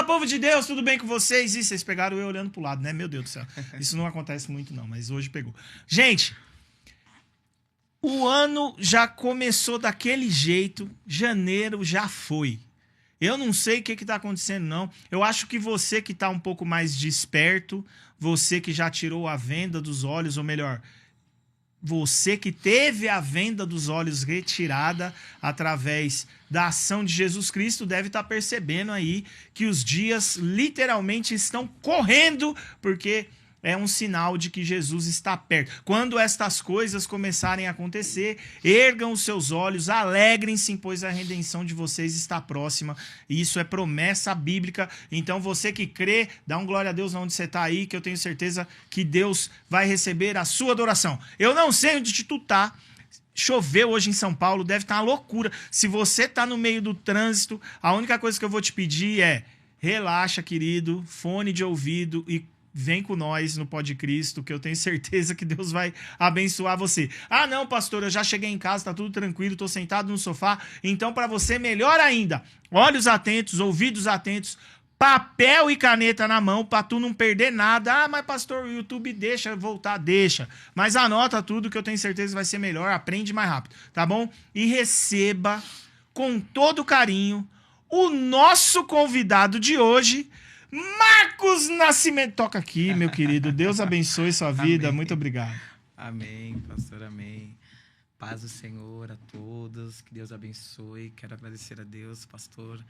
povo de Deus, tudo bem com vocês? Ih, vocês pegaram eu olhando pro lado, né? Meu Deus do céu. Isso não acontece muito não, mas hoje pegou. Gente, o ano já começou daquele jeito, janeiro já foi. Eu não sei o que tá acontecendo, não. Eu acho que você que tá um pouco mais desperto, você que já tirou a venda dos olhos, ou melhor, você que teve a venda dos olhos retirada através da ação de Jesus Cristo, deve estar percebendo aí que os dias literalmente estão correndo, porque é um sinal de que Jesus está perto. Quando estas coisas começarem a acontecer, ergam os seus olhos, alegrem-se, pois a redenção de vocês está próxima. E isso é promessa bíblica. Então você que crê, dá um glória a Deus onde você está aí, que eu tenho certeza que Deus vai receber a sua adoração. Eu não sei onde tu tá. Choveu hoje em São Paulo, deve estar uma loucura. Se você está no meio do trânsito, a única coisa que eu vou te pedir é relaxa, querido, fone de ouvido e vem com nós no Pode Cristo, que eu tenho certeza que Deus vai abençoar você. Ah, não, pastor, eu já cheguei em casa, tá tudo tranquilo, tô sentado no sofá. Então, para você, melhor ainda, olhos atentos, ouvidos atentos, papel e caneta na mão, pra tu não perder nada. Ah, mas pastor, o YouTube deixa voltar, deixa. Mas anota tudo que eu tenho certeza que vai ser melhor, aprende mais rápido, tá bom? E receba com todo carinho o nosso convidado de hoje, Marcos Nascimento. Toca aqui, meu querido. Deus abençoe sua vida. Amém. Muito obrigado. Amém, pastor, amém. Paz do Senhor a todos. Que Deus abençoe. Quero agradecer a Deus, pastor,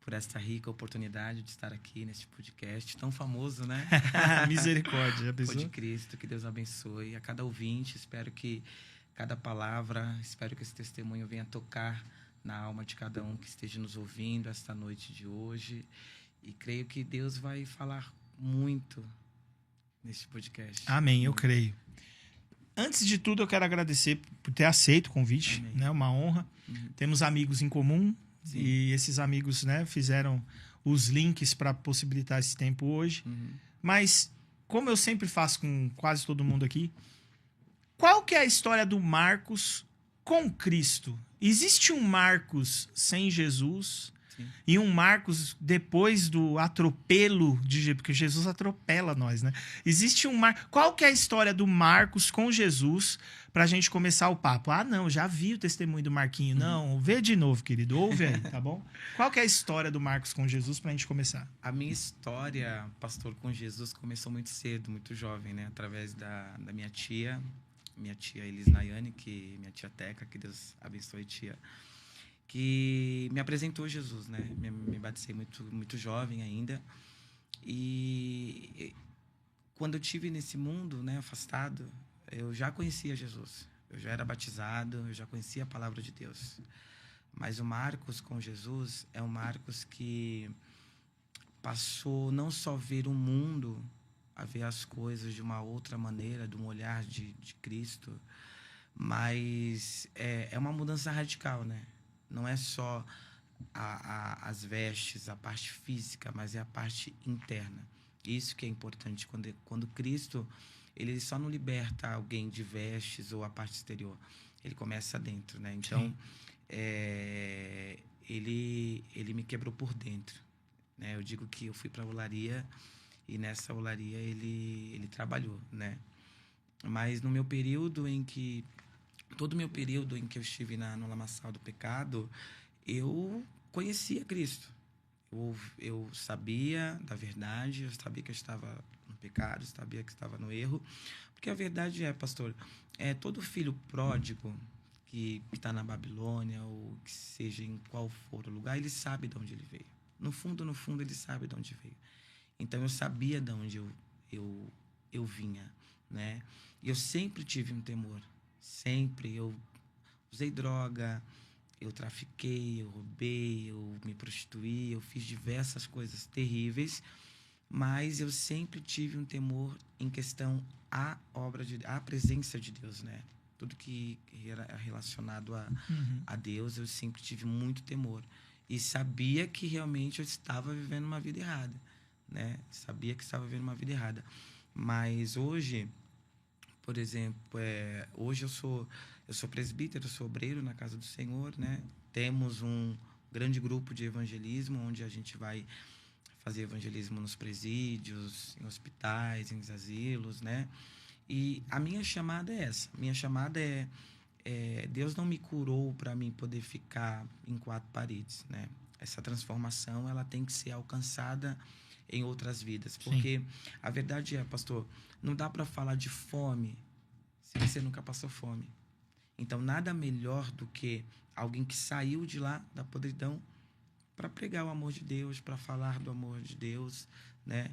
por esta rica oportunidade de estar aqui neste podcast tão famoso, né? Misericórdia. Pode Cristo, que Deus abençoe. A cada ouvinte, espero que cada palavra, espero que esse testemunho venha tocar na alma de cada um que esteja nos ouvindo esta noite de hoje. E creio que Deus vai falar muito neste podcast. Amém, eu creio. Antes de tudo, eu quero agradecer por ter aceito o convite, né? Uma honra. Temos amigos em comum. Sim. E esses amigos, né, fizeram os links para possibilitar esse tempo hoje. Mas, como eu sempre faço com quase todo mundo aqui, qual que é a história do Marcos com Cristo? Existe um Marcos sem Jesus? Sim. E um Marcos depois do atropelo de Jesus, porque Jesus atropela nós, né? Existe um Marcos. Qual que é a história do Marcos com Jesus pra gente começar o papo? Ah, não, já vi o testemunho do Marquinho. Não, vê de novo, querido. Ouve aí, tá bom? Qual que é a história do Marcos com Jesus pra gente começar? A minha história, pastor, com Jesus começou muito cedo, muito jovem, né? Através da minha tia Elis Nayane, minha tia Teca, que Deus abençoe, tia, que me apresentou Jesus, né? Me batizei muito jovem ainda. E quando eu estive nesse mundo, né, afastado, eu já conhecia Jesus. Eu já era batizado, eu já conhecia a palavra de Deus. Mas o Marcos com Jesus é um Marcos que passou não só ver o mundo, a ver as coisas de uma outra maneira, de um olhar de Cristo, mas é uma mudança radical, né? Não é só as vestes, a parte física, mas é a parte interna. Isso que é importante. Quando Cristo, ele só não liberta alguém de vestes ou a parte exterior. Ele começa dentro, né? Então, ele me quebrou por dentro, né? Eu digo que eu fui para a olaria e nessa olaria ele trabalhou, né? Mas no meu período em que... Todo o meu período em que eu estive no lamaçal do pecado, eu conhecia Cristo. Eu sabia da verdade, eu sabia que eu estava no pecado, eu sabia que estava no erro. Porque a verdade pastor, todo filho pródigo que está na Babilônia, ou que seja em qual for o lugar, ele sabe de onde ele veio. No fundo, ele sabe de onde veio. Então, eu sabia de onde eu vinha, né? E eu sempre tive um temor. Sempre. Eu usei droga, eu trafiquei, eu roubei, eu me prostituí, eu fiz diversas coisas terríveis, mas eu sempre tive um temor em questão à presença de Deus, né? Tudo que era relacionado a Deus, eu sempre tive muito temor. E sabia que realmente eu estava vivendo uma vida errada, né? Sabia que estava vivendo uma vida errada. Mas hoje, por exemplo, hoje eu sou presbítero, eu sou obreiro na casa do Senhor, né? Temos um grande grupo de evangelismo onde a gente vai fazer evangelismo nos presídios, em hospitais, em asilos, né? E a minha chamada é essa. Minha chamada Deus não me curou para mim poder ficar em quatro paredes, né? Essa transformação, ela tem que ser alcançada em outras vidas. Porque a verdade é, pastor, não dá para falar de fome se você nunca passou fome. Então, nada melhor do que alguém que saiu de lá, da podridão, para pregar o amor de Deus, para falar do amor de Deus, né?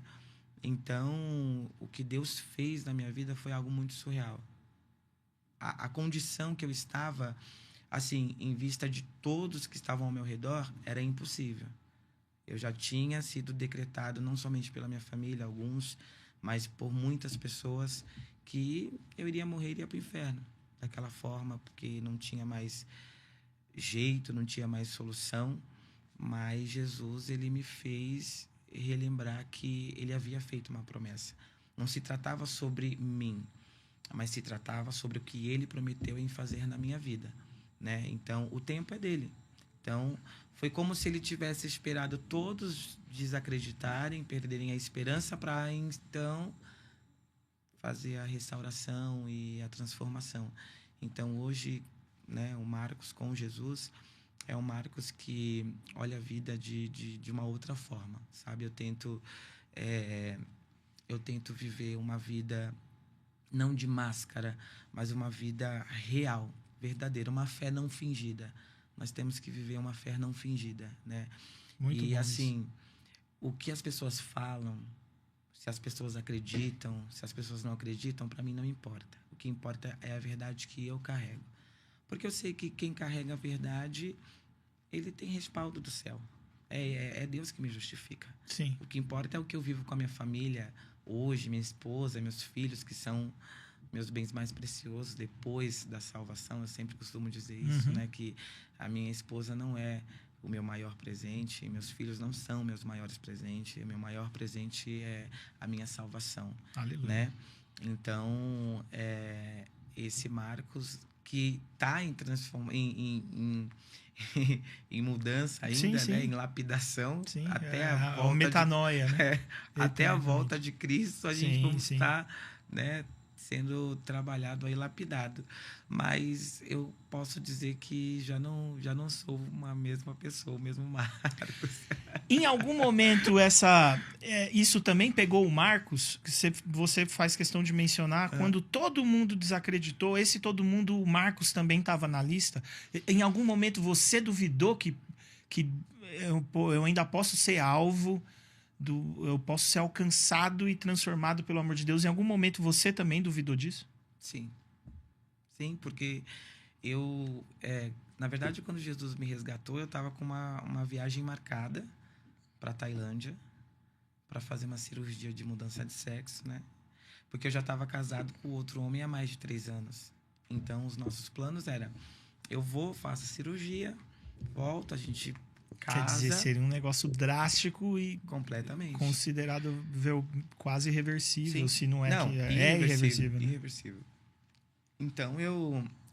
Então, o que Deus fez na minha vida foi algo muito surreal. A condição que eu estava, assim, em vista de todos que estavam ao meu redor, era impossível. Eu já tinha sido decretado, não somente pela minha família, alguns, mas por muitas pessoas, que eu iria morrer e iria para o inferno. Daquela forma, porque não tinha mais jeito, não tinha mais solução. Mas Jesus, ele me fez relembrar que ele havia feito uma promessa. Não se tratava sobre mim, mas se tratava sobre o que ele prometeu em fazer na minha vida, né? Então, o tempo é dele. Então, foi como se ele tivesse esperado todos desacreditarem, perderem a esperança para, então, fazer a restauração e a transformação. Então, hoje, né, o Marcos com Jesus é um Marcos que olha a vida de uma outra forma, sabe? Eu tento viver uma vida não de máscara, mas uma vida real, verdadeira, uma fé não fingida. Nós temos que viver uma fé não fingida, né? Muito e bom assim, isso. O que as pessoas falam, se as pessoas acreditam, se as pessoas não acreditam, para mim não importa. O que importa é a verdade que eu carrego. Porque eu sei que quem carrega a verdade, ele tem respaldo do céu. É Deus que me justifica. Sim. O que importa é o que eu vivo com a minha família hoje, minha esposa, meus filhos, que são meus bens mais preciosos depois da salvação. Eu sempre costumo dizer isso, né? Que a minha esposa não é o meu maior presente, meus filhos não são meus maiores presentes. O meu maior presente é a minha salvação. Aleluia. Né? Então, esse Marcos que está em mudança ainda, sim. Né? Em lapidação, Sim, até a volta metanoia, né? até a volta de Cristo, a gente vamos sim. estar, né, sendo trabalhado aí, lapidado. Mas eu posso dizer que já não sou uma mesma pessoa, o mesmo Marcos. Em algum momento isso também pegou o Marcos, que você faz questão de mencionar, quando todo mundo desacreditou, todo mundo, o Marcos também estava na lista. Em algum momento você duvidou que eu ainda posso ser alvo, eu posso ser alcançado e transformado pelo amor de Deus? Em algum momento você também duvidou disso? Sim. Sim, porque na verdade, quando Jesus me resgatou, eu estava com uma viagem marcada para Tailândia, para fazer uma cirurgia de mudança de sexo, né? Porque eu já estava casado com outro homem há mais de 3 anos. Então, os nossos planos eram: eu faço a cirurgia, volto, a gente casa. Quer dizer, seria um negócio drástico e completamente considerado quase irreversível, Sim. se não é não, que é irreversível. Né? Irreversível. Então,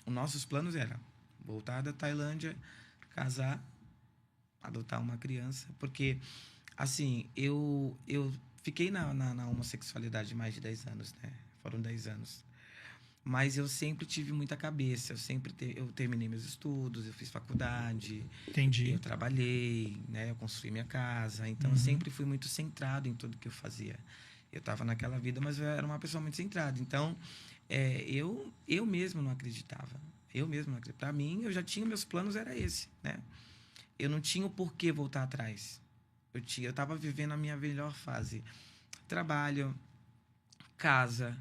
os nossos planos eram voltar da Tailândia, casar, adotar uma criança, porque, assim, eu fiquei na homossexualidade mais de 10 anos, né? Foram 10 anos. Mas eu sempre tive muita cabeça, eu terminei meus estudos, eu fiz faculdade. Entendi. Eu trabalhei, né? Eu construí minha casa, então eu sempre fui muito centrado em tudo que eu fazia. Eu estava naquela vida, mas eu era uma pessoa muito centrada. Então, eu mesmo não acreditava. Para mim, eu já tinha, meus planos era esse, né? Eu não tinha o porquê voltar atrás. Eu estava vivendo a minha melhor fase. Trabalho, casa,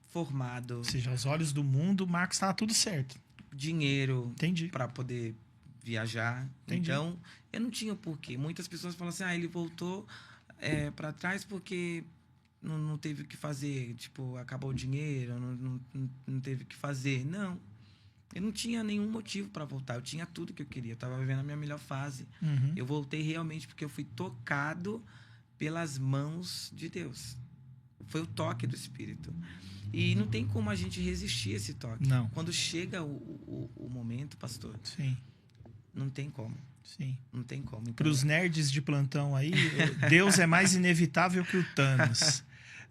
formado. Ou seja, aos olhos do mundo, o Marcos estava tudo certo. Dinheiro. Entendi. Para poder viajar. Entendi. Então, eu não tinha porquê. Muitas pessoas falam assim, ele voltou para trás porque não teve o que fazer. Tipo, acabou o dinheiro, não teve o que fazer. Não. Eu não tinha nenhum motivo para voltar. Eu tinha tudo que eu queria. Eu estava vivendo a minha melhor fase. Eu voltei realmente porque eu fui tocado pelas mãos de Deus. Foi o toque do Espírito. E não tem como a gente resistir a esse toque. Não. Quando chega o momento, pastor, Sim. não tem como. Sim. Não tem como. Então, Para os nerds de plantão aí, Deus é mais inevitável que o Thanos.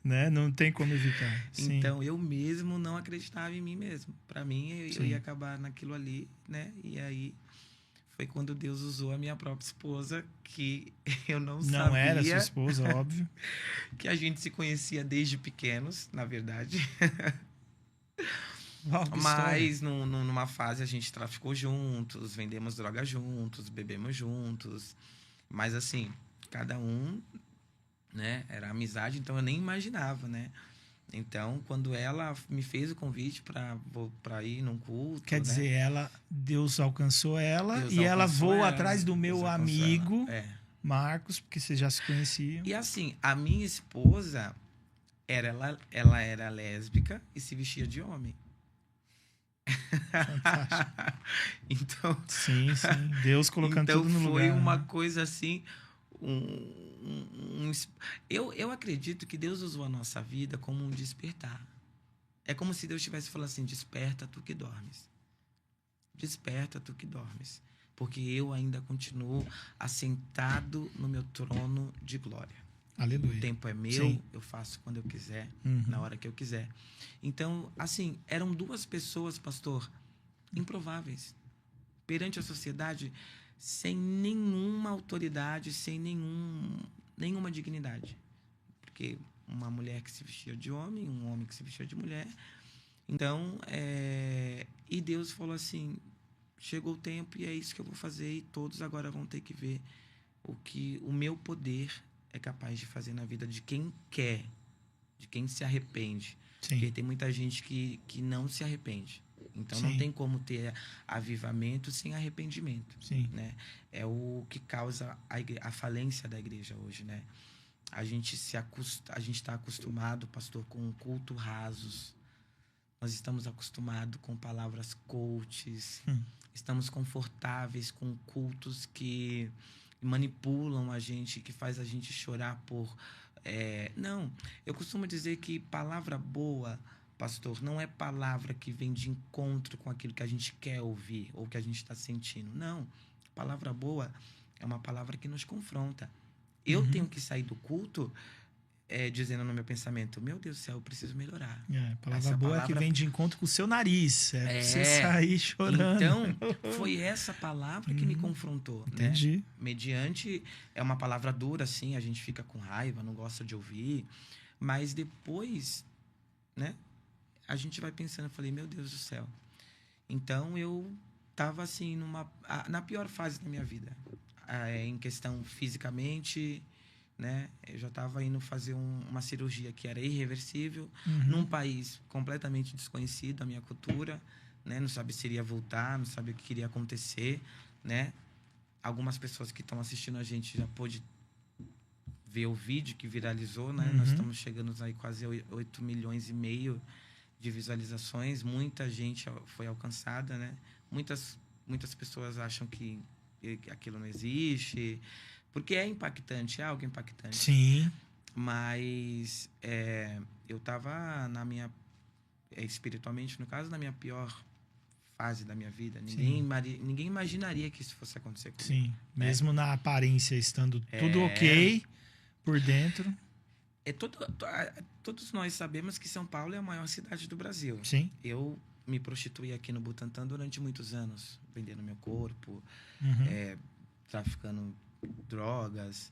Né? Não tem como evitar. Sim. então, eu mesmo não acreditava em mim mesmo. Para mim, eu Sim. ia acabar naquilo ali, né? E aí foi quando Deus usou a minha própria esposa, que eu não sabia. Não era sua esposa, óbvio. Que a gente se conhecia desde pequenos, na verdade. Mas numa fase a gente traficou juntos, vendemos droga juntos, bebemos juntos. Mas assim, cada um, né, era amizade, então eu nem imaginava, né? Então, quando ela me fez o convite para ir num culto, quer dizer, né? Deus alcançou ela Deus e ela alcançou voa ela, atrás do Deus meu alcançou amigo ela. É. Marcos, porque vocês já se conheciam. E assim, a minha esposa ela era lésbica e se vestia de homem. Fantástico. Então, sim. Deus colocando então tudo no lugar. foi uma né? coisa assim. Eu acredito que Deus usou a nossa vida como um despertar. É como se Deus estivesse falando assim: desperta tu que dormes. Desperta tu que dormes. Porque eu ainda continuo assentado no meu trono de glória. Aleluia. O tempo é meu, Sim. eu faço quando eu quiser, Uhum. na hora que eu quiser. Então, assim, eram duas pessoas, pastor, improváveis. Perante a sociedade, sem nenhuma autoridade, sem nenhuma dignidade. Porque uma mulher que se vestia de homem, um homem que se vestia de mulher. Então, e Deus falou assim: chegou o tempo e é isso que eu vou fazer, e todos agora vão ter que ver o que o meu poder é capaz de fazer na vida de quem quer, de quem se arrepende. Sim. Porque tem muita gente que não se arrepende. Então, Sim. não tem como ter avivamento sem arrependimento. Sim. Né? É o que causa a falência da igreja hoje. Né? A gente está acostumado, pastor, com culto rasos. Nós estamos acostumados com palavras coaches. Estamos confortáveis com cultos que manipulam a gente, que faz a gente chorar por... Não, eu costumo dizer que palavra boa, pastor, não é palavra que vem de encontro com aquilo que a gente quer ouvir ou que a gente está sentindo. Não, palavra boa é uma palavra que nos confronta. Eu tenho que sair do culto dizendo no meu pensamento: meu Deus do céu, eu preciso melhorar. Palavra boa é que vem de encontro com o seu nariz. Você sair chorando. Então, foi essa palavra que me confrontou. Entendi. Né? Mediante é uma palavra dura, assim, a gente fica com raiva, não gosta de ouvir. Mas depois, né, a gente vai pensando, eu falei: meu Deus do céu. Então, eu estava assim, na pior fase da minha vida. Em questão fisicamente... Né? Eu já estava indo fazer uma cirurgia que era irreversível, num país completamente desconhecido, a minha cultura, né? Não sabia se iria voltar, não sabia o que iria acontecer, né? Algumas pessoas que estão assistindo a gente já pôde ver o vídeo que viralizou, né? Nós estamos chegando aí quase 8 milhões e meio de visualizações, muita gente foi alcançada, né? Muitas pessoas acham que aquilo não existe, porque é impactante, é algo impactante. Sim. Mas eu estava espiritualmente, no caso, na minha pior fase da minha vida. Ninguém imaginaria que isso fosse acontecer comigo. Sim, mesmo na aparência estando tudo ok, por dentro. Todos nós sabemos que São Paulo é a maior cidade do Brasil. Sim. Eu me prostituí aqui no Butantã durante muitos anos, vendendo meu corpo, traficando drogas.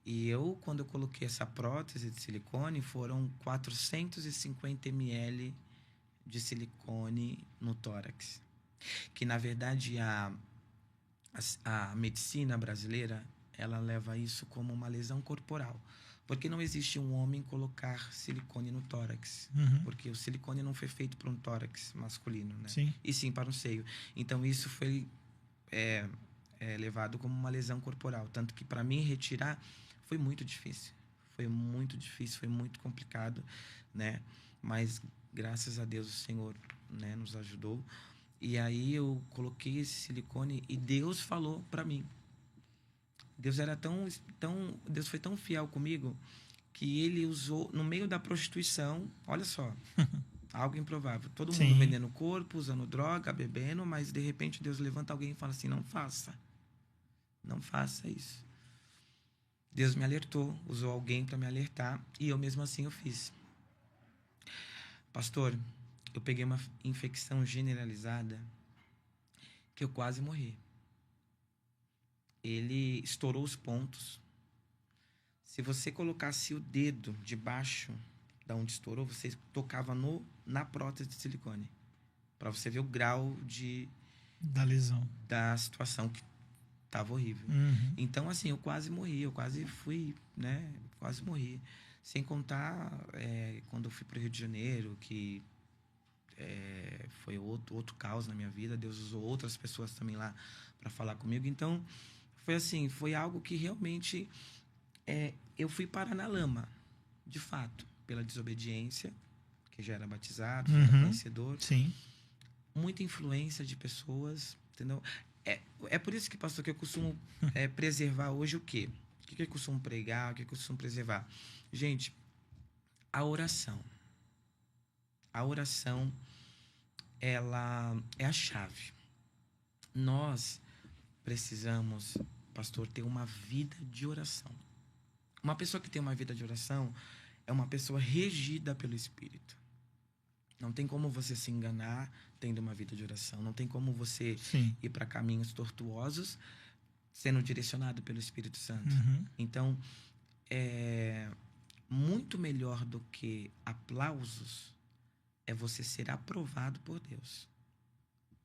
E quando eu coloquei essa prótese de silicone, foram 450 ml de silicone no tórax. Que, na verdade, a medicina brasileira, ela leva isso como uma lesão corporal. Porque não existe um homem colocar silicone no tórax. Porque o silicone não foi feito para um tórax masculino, né? Sim. E sim para um seio. Então, isso foi... levado como uma lesão corporal. Tanto que, para mim, retirar foi muito difícil. Foi muito complicado, né? Mas, graças a Deus, o Senhor, né, nos ajudou. E aí, eu coloquei esse silicone e Deus falou para mim. Deus foi tão fiel comigo que Ele usou, no meio da prostituição, olha só... Algo improvável. Todo mundo vendendo corpo, usando droga, bebendo, mas de repente Deus levanta alguém e fala assim: não faça. Não faça isso. Deus me alertou, usou alguém para me alertar, e eu mesmo assim eu fiz. Pastor, eu peguei uma infecção generalizada que eu quase morri. Ele estourou os pontos. Se você colocasse o dedo debaixo da onde estourou, você tocava na prótese de silicone. Para você ver o grau da lesão, da situação que estava horrível. Uhum. Então, assim, eu quase morri, eu quase fui, né? Quase morri. Sem contar quando eu fui para o Rio de Janeiro, que foi outro caos na minha vida. Deus usou outras pessoas também lá para falar comigo. Então, foi assim, foi algo que realmente eu fui parar na lama, de fato, pela desobediência, que já era batizado, já era conhecedor. Sim. Muita influência de pessoas, entendeu? É por isso que, pastor, que eu costumo preservar hoje o quê? O que eu costumo pregar? O que eu costumo preservar? Gente, a oração. A oração, ela é a chave. Nós precisamos, pastor, ter uma vida de oração. Uma pessoa que tem uma vida de oração é uma pessoa regida pelo Espírito. Não tem como você se enganar tendo uma vida de oração. Não tem como você ir para caminhos tortuosos sendo direcionado pelo Espírito Santo. Uhum. Então, muito melhor do que aplausos é você ser aprovado por Deus.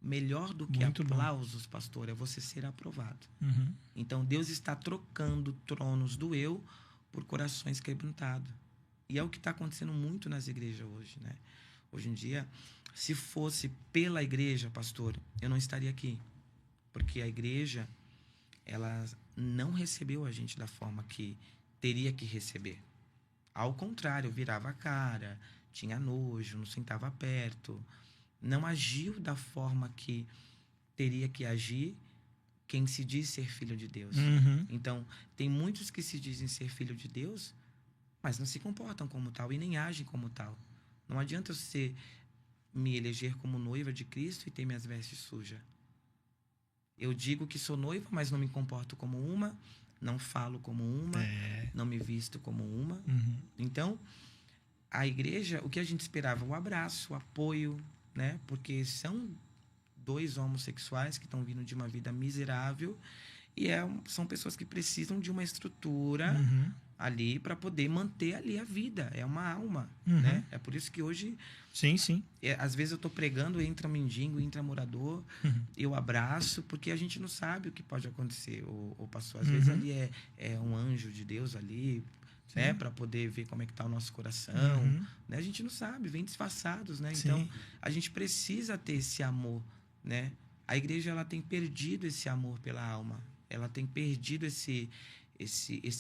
Melhor do que muito aplausos, bom. Pastor, é você ser aprovado. Uhum. Então, Deus está trocando tronos do eu por corações quebrantados. E é o que está acontecendo muito nas igrejas hoje, né? Hoje em dia, se fosse pela igreja, pastor, eu não estaria aqui. Porque a igreja, ela não recebeu a gente da forma que teria que receber. Ao contrário, virava a cara, tinha nojo, não sentava perto, não agiu da forma que teria que agir quem se diz ser filho de Deus. Uhum. Então, tem muitos que se dizem ser filho de Deus, mas não se comportam como tal e nem agem como tal. Não adianta você me eleger como noiva de Cristo e ter minhas vestes sujas. Eu digo que sou noiva, mas não me comporto como uma, não falo como uma, não me visto como uma. Uhum. Então, a igreja, o que a gente esperava? O abraço, o apoio, né? Porque são dois homossexuais que estão vindo de uma vida miserável e são pessoas que precisam de uma estrutura ali para poder manter ali a vida. É uma alma, né? É por isso que hoje... Sim. Às vezes eu estou pregando, entra mendigo, entra morador, eu abraço, porque a gente não sabe o que pode acontecer. O pastor, às vezes, ali é um anjo de Deus ali, né? Para poder ver como é que está o nosso coração. Né? A gente não sabe, vem disfarçados, né? Sim. Então, a gente precisa ter esse amor, né? A igreja, ela tem perdido esse amor pela alma. Ela tem perdido esse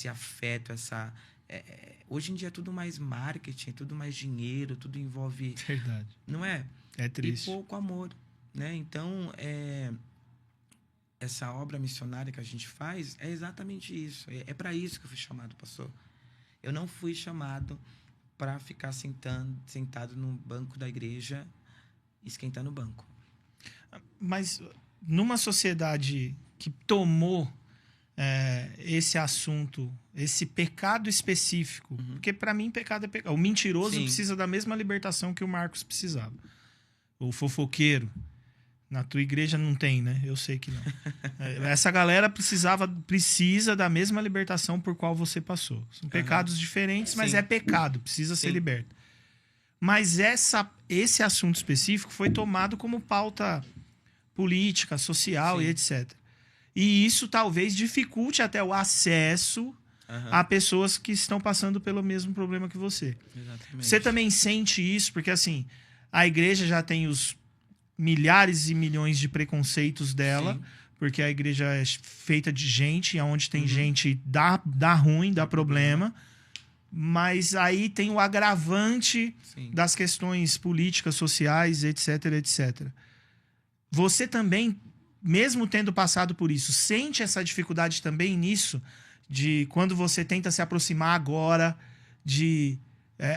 afeto, hoje em dia é tudo mais marketing, tudo mais dinheiro, tudo envolve... Verdade. Não é? É triste. E pouco amor, né? Então, essa obra missionária que a gente faz é exatamente isso. É para isso que eu fui chamado, pastor. Eu não fui chamado para ficar sentado no banco da igreja, esquentando o banco. Mas numa sociedade que tomou esse assunto, esse pecado específico, porque para mim pecado é pecado. O mentiroso precisa da mesma libertação que o Marcos precisava. O fofoqueiro. Na tua igreja não tem, né? Eu sei que não. Essa galera precisa da mesma libertação por qual você passou. São pecados diferentes, mas é pecado, precisa ser liberto. Mas esse assunto específico foi tomado como pauta política, social e etc. E isso talvez dificulte até o acesso a pessoas que estão passando pelo mesmo problema que você. Exatamente. Você também sente isso? Porque, assim, a igreja já tem os milhares e milhões de preconceitos dela, porque a igreja é feita de gente, e onde tem gente dá ruim, dá problema. Mas aí tem o agravante das questões políticas, sociais, etc, etc. Você também, mesmo tendo passado por isso, sente essa dificuldade também nisso, de quando você tenta se aproximar agora de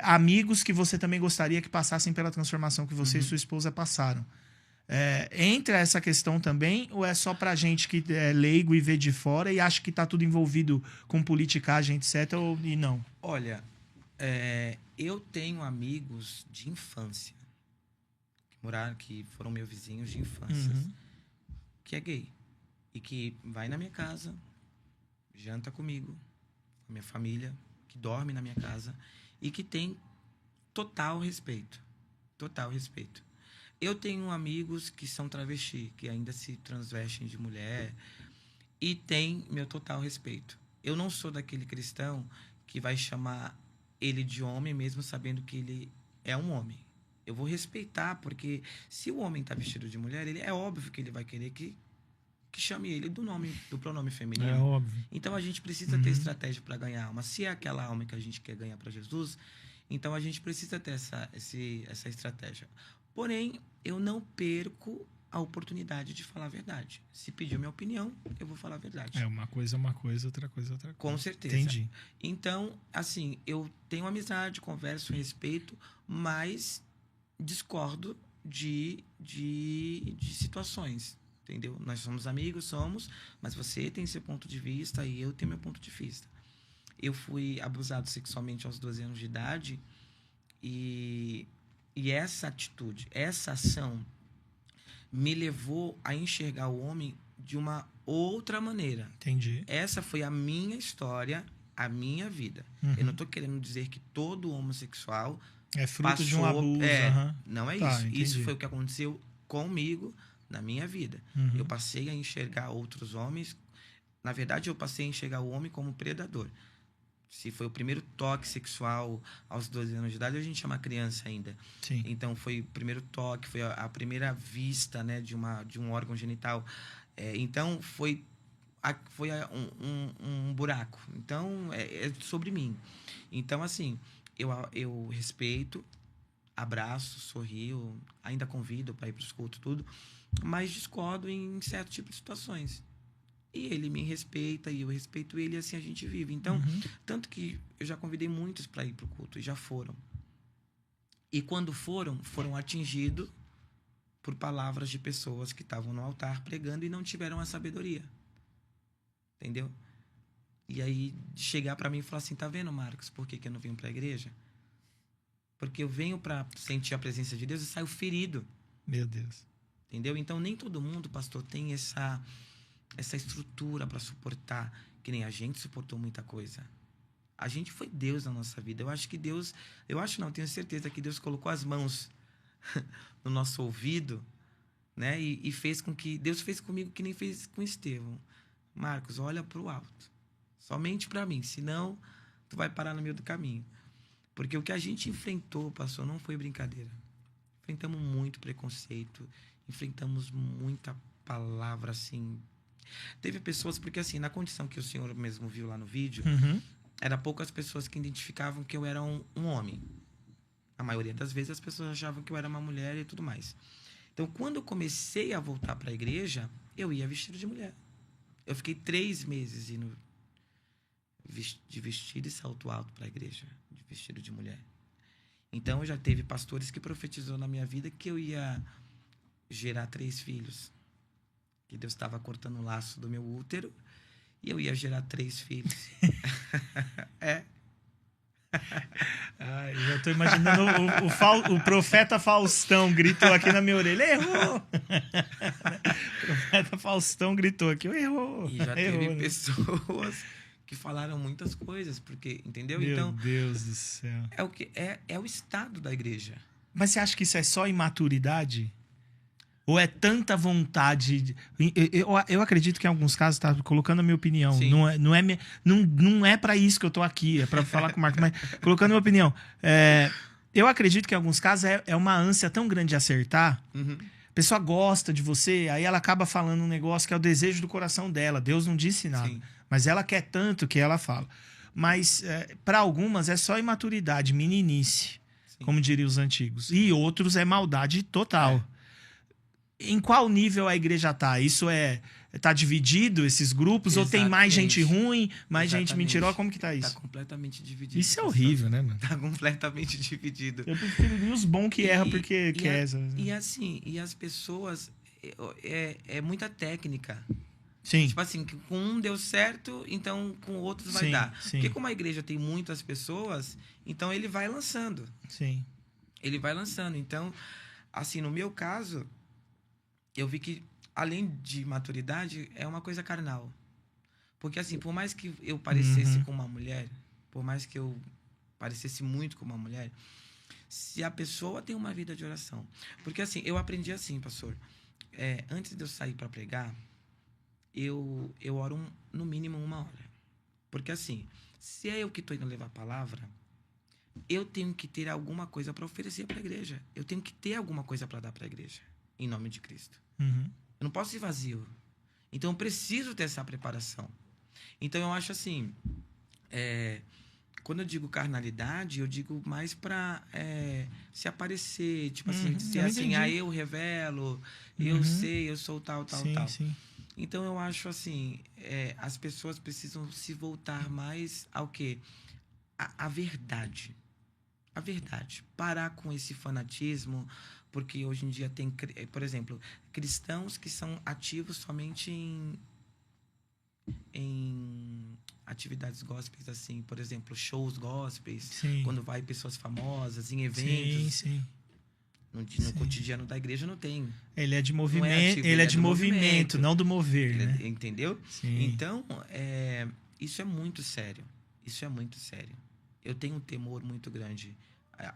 amigos que você também gostaria que passassem pela transformação que você e sua esposa passaram. Entra essa questão também, ou é só pra gente que é leigo e vê de fora e acha que tá tudo envolvido com politicagem, etc, e não? Olha, eu tenho amigos de infância que foram meus vizinhos de infância, que é gay e que vai na minha casa, janta comigo, com a minha família, que dorme na minha casa e que tem total respeito. Total respeito. Eu tenho amigos que são travesti, que ainda se transvestem de mulher e tem meu total respeito. Eu não sou daquele cristão que vai chamar ele de homem mesmo sabendo que ele é um homem. Eu vou respeitar, porque se o homem está vestido de mulher, é óbvio que ele vai querer que chame ele do pronome feminino. É óbvio. Então a gente precisa ter estratégia para ganhar alma. Se é aquela alma que a gente quer ganhar para Jesus, então a gente precisa ter essa estratégia. Porém, eu não perco a oportunidade de falar a verdade. Se pedir minha opinião, eu vou falar a verdade. Uma coisa é uma coisa, outra coisa é outra coisa. Com certeza. Entendi. Então, assim, eu tenho amizade, converso, respeito, mas discordo de situações. Entendeu? Nós somos amigos, mas você tem seu ponto de vista e eu tenho meu ponto de vista. Eu fui abusado sexualmente aos 12 anos de idade e essa atitude, essa ação me levou a enxergar o homem de uma outra maneira. Entendi. Essa foi a minha história, a minha vida. Eu não estou querendo dizer que todo homossexual é fruto de um abuso. Não é Tá, isso. entendi. Isso foi o que aconteceu comigo na minha vida. Eu passei a enxergar outros homens. Na verdade, eu passei a enxergar o homem como predador. Se foi o primeiro toque sexual aos 12 anos de idade, a gente chama criança ainda. Sim. Então, foi o primeiro toque, foi a primeira vista, né, de um órgão genital. Então, foi um buraco. Então, é sobre mim. Então, assim, eu respeito, abraço, sorrio, ainda convido para ir para os cultos, tudo, mas discordo em certo tipo de situações. E ele me respeita e eu respeito ele, e assim a gente vive. Então, tanto que eu já convidei muitos para ir para o culto, e já foram. E quando foram atingidos por palavras de pessoas que estavam no altar pregando e não tiveram a sabedoria. Entendeu? E aí, chegar para mim e falar assim, tá vendo, Marcos, por que eu não venho para a igreja? Porque eu venho para sentir a presença de Deus e saio ferido. Meu Deus. Entendeu? Então, nem todo mundo, pastor, tem essa estrutura para suportar, que nem a gente suportou muita coisa. A gente foi Deus na nossa vida. Tenho certeza que Deus colocou as mãos no nosso ouvido, né? E fez com que Deus fez comigo que nem fez com Estevão. Marcos, olha para o alto. Somente para mim, senão tu vai parar no meio do caminho. Porque o que a gente enfrentou, pastor, não foi brincadeira. Enfrentamos muito preconceito, enfrentamos muita palavra, assim. Teve pessoas, porque assim, na condição que o senhor mesmo viu lá no vídeo, era poucas pessoas que identificavam que eu era um homem. A maioria das vezes as pessoas achavam que eu era uma mulher e tudo mais. Então, quando eu comecei a voltar para a igreja, eu ia vestido de mulher. Eu fiquei 3 meses indo de vestido e salto alto para a igreja, de vestido de mulher. Então, já teve pastores que profetizou na minha vida que eu ia gerar 3 filhos. Que Deus estava cortando o laço do meu útero e eu ia gerar 3 filhos. Ai, já estou imaginando o profeta Faustão gritou aqui na minha orelha, errou! O profeta Faustão gritou aqui, errou! E já teve pessoas que falaram muitas coisas, porque, entendeu? Meu então, Deus do céu. É o estado da igreja. Mas você acha que isso é só imaturidade? Ou é tanta vontade? Eu acredito que em alguns casos, tá colocando a minha opinião. Sim. Não é para isso que eu tô aqui, é para falar com o Marcos, mas colocando a minha opinião. Eu acredito que em alguns casos é uma ânsia tão grande de acertar. A pessoa gosta de você, aí ela acaba falando um negócio que é o desejo do coração dela. Deus não disse nada. Sim. Mas ela quer tanto que ela fala. Mas para algumas é só imaturidade, meninice, como diriam os antigos. E outros é maldade total. Em qual nível a igreja tá? Isso tá dividido, esses grupos? Ou tem mais gente ruim, mais gente mentirosa? Como que tá isso? Tá completamente dividido. Isso é horrível, né, mano? Tá completamente dividido. Eu preferiria os bons que erram porque quer. E assim, e as pessoas... É muita técnica. Sim. Tipo assim, que com um deu certo, então com outros vai dar. Sim. Porque como a igreja tem muitas pessoas, então ele vai lançando. Sim. Ele vai lançando. Então, assim, no meu caso, eu vi que, além de maturidade, é uma coisa carnal. Porque, assim, por mais que eu parecesse com uma mulher, por mais que eu parecesse muito com uma mulher, se a pessoa tem uma vida de oração... Porque, assim, eu aprendi assim, pastor. Antes de eu sair para pregar, eu oro no mínimo 1 hora. Porque, assim, se é eu que estou indo levar a palavra, eu tenho que ter alguma coisa para oferecer para a igreja. Eu tenho que ter alguma coisa para dar para a igreja, em nome de Cristo. Eu não posso ir vazio. Então, eu preciso ter essa preparação. Então, eu acho assim... Quando eu digo carnalidade, eu digo mais para se aparecer, tipo assim, dizer assim, eu revelo, eu sei, eu sou tal, tal, tal. Sim. Então, eu acho assim, as pessoas precisam se voltar mais ao quê? A verdade. A verdade. Parar com esse fanatismo, porque hoje em dia tem, por exemplo, cristãos que são ativos somente em atividades gospels, assim, por exemplo, shows gospels, quando vai pessoas famosas, em eventos. Sim. No cotidiano da igreja não tem. Ele é de movimento, ele é de movimento, não do mover, né? Entendeu? Sim. Então, isso é muito sério. Isso é muito sério. Eu tenho um temor muito grande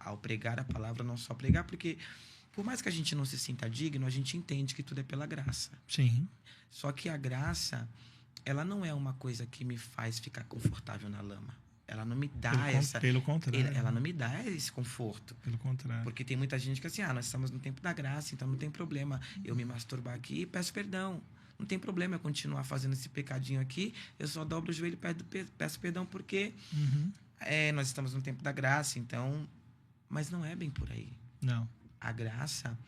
ao pregar a palavra, não só pregar, porque por mais que a gente não se sinta digno, a gente entende que tudo é pela graça. Sim. Só que a graça, ela não é uma coisa que me faz ficar confortável na lama. Ela não me dá Pelo contrário. Ela não me dá esse conforto. Pelo contrário. Porque tem muita gente que assim, nós estamos no tempo da graça, então não tem problema eu me masturbar aqui e peço perdão. Não tem problema eu continuar fazendo esse pecadinho aqui, eu só dobro o joelho e peço perdão porque nós estamos no tempo da graça, então... Mas não é bem por aí. Não. A graça,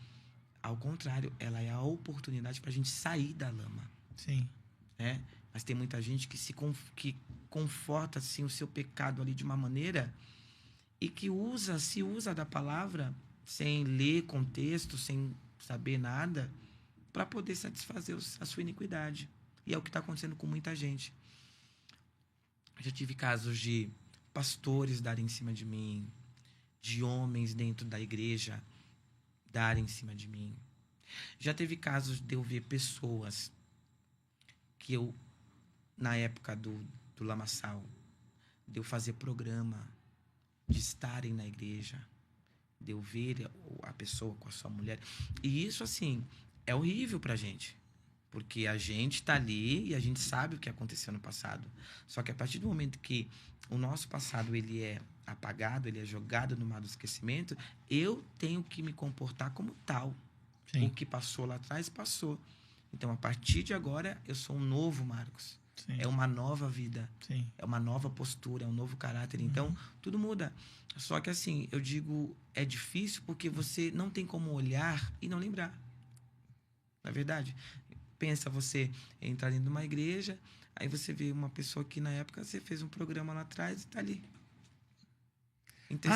ao contrário, ela é a oportunidade para a gente sair da lama. Sim. Mas tem muita gente que que conforta assim, o seu pecado ali de uma maneira e que se usa da palavra sem ler contexto, sem saber nada, para poder satisfazer a sua iniquidade. E é o que está acontecendo com muita gente. Eu já tive casos de pastores darem em cima de mim, de homens dentro da igreja darem em cima de mim. Já teve casos de eu ver pessoas que eu, na época do lamaçal, de eu fazer programa, de estarem na igreja, de eu ver a pessoa com a sua mulher. E isso, assim, é horrível pra gente. Porque a gente tá ali e a gente sabe o que aconteceu no passado. Só que a partir do momento que o nosso passado ele é apagado, ele é jogado no mar do esquecimento, eu tenho que me comportar como tal. Sim. O que passou lá atrás, passou. Então, a partir de agora, eu sou um novo Marcos. Sim. É uma nova vida. Sim. É uma nova postura, é um novo caráter. Então, tudo muda. Só que, assim, eu digo, é difícil porque você não tem como olhar e não lembrar. Não é verdade? Pensa você entrar dentro de uma igreja, aí você vê uma pessoa que, na época, você fez um programa lá atrás e tá ali.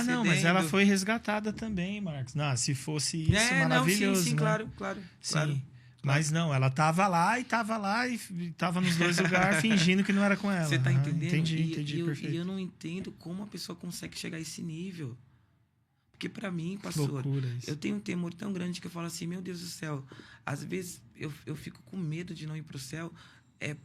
Não, mas ela foi resgatada também, Marcos. Não, se fosse isso, maravilhoso. Sim, né? claro. Sim. Claro. Mas não, ela tava lá e tava nos dois lugares fingindo que não era com ela. Você tá entendendo? Entendi, perfeito. E eu não entendo como a pessoa consegue chegar a esse nível. Porque pra mim, pastor, loucura isso. eu tenho um temor tão grande que eu falo assim, meu Deus do céu, às vezes eu fico com medo de não ir pro céu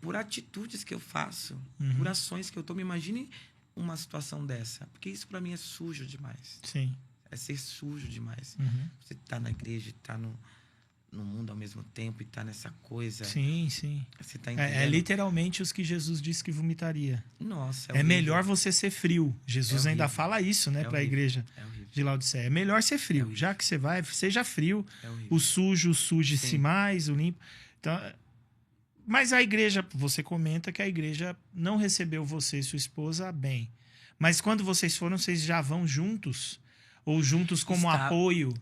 por atitudes que eu faço, por ações que eu tomo. Imagine uma situação dessa, porque isso pra mim é sujo demais. Sim. É ser sujo demais. Você tá na igreja, tá no mundo ao mesmo tempo e tá nessa coisa. Sim. Você tá entendendo? É literalmente os que Jesus disse que vomitaria. Nossa, é melhor você ser frio. Jesus ainda fala isso, né, para a igreja de Laodiceia. É melhor ser frio. Já que você vai, seja frio. O sujo, suje-se mais, o limpo. Então, mas a igreja, você comenta que a igreja não recebeu você e sua esposa bem. Mas quando vocês foram, vocês já vão juntos? Ou juntos como apoio?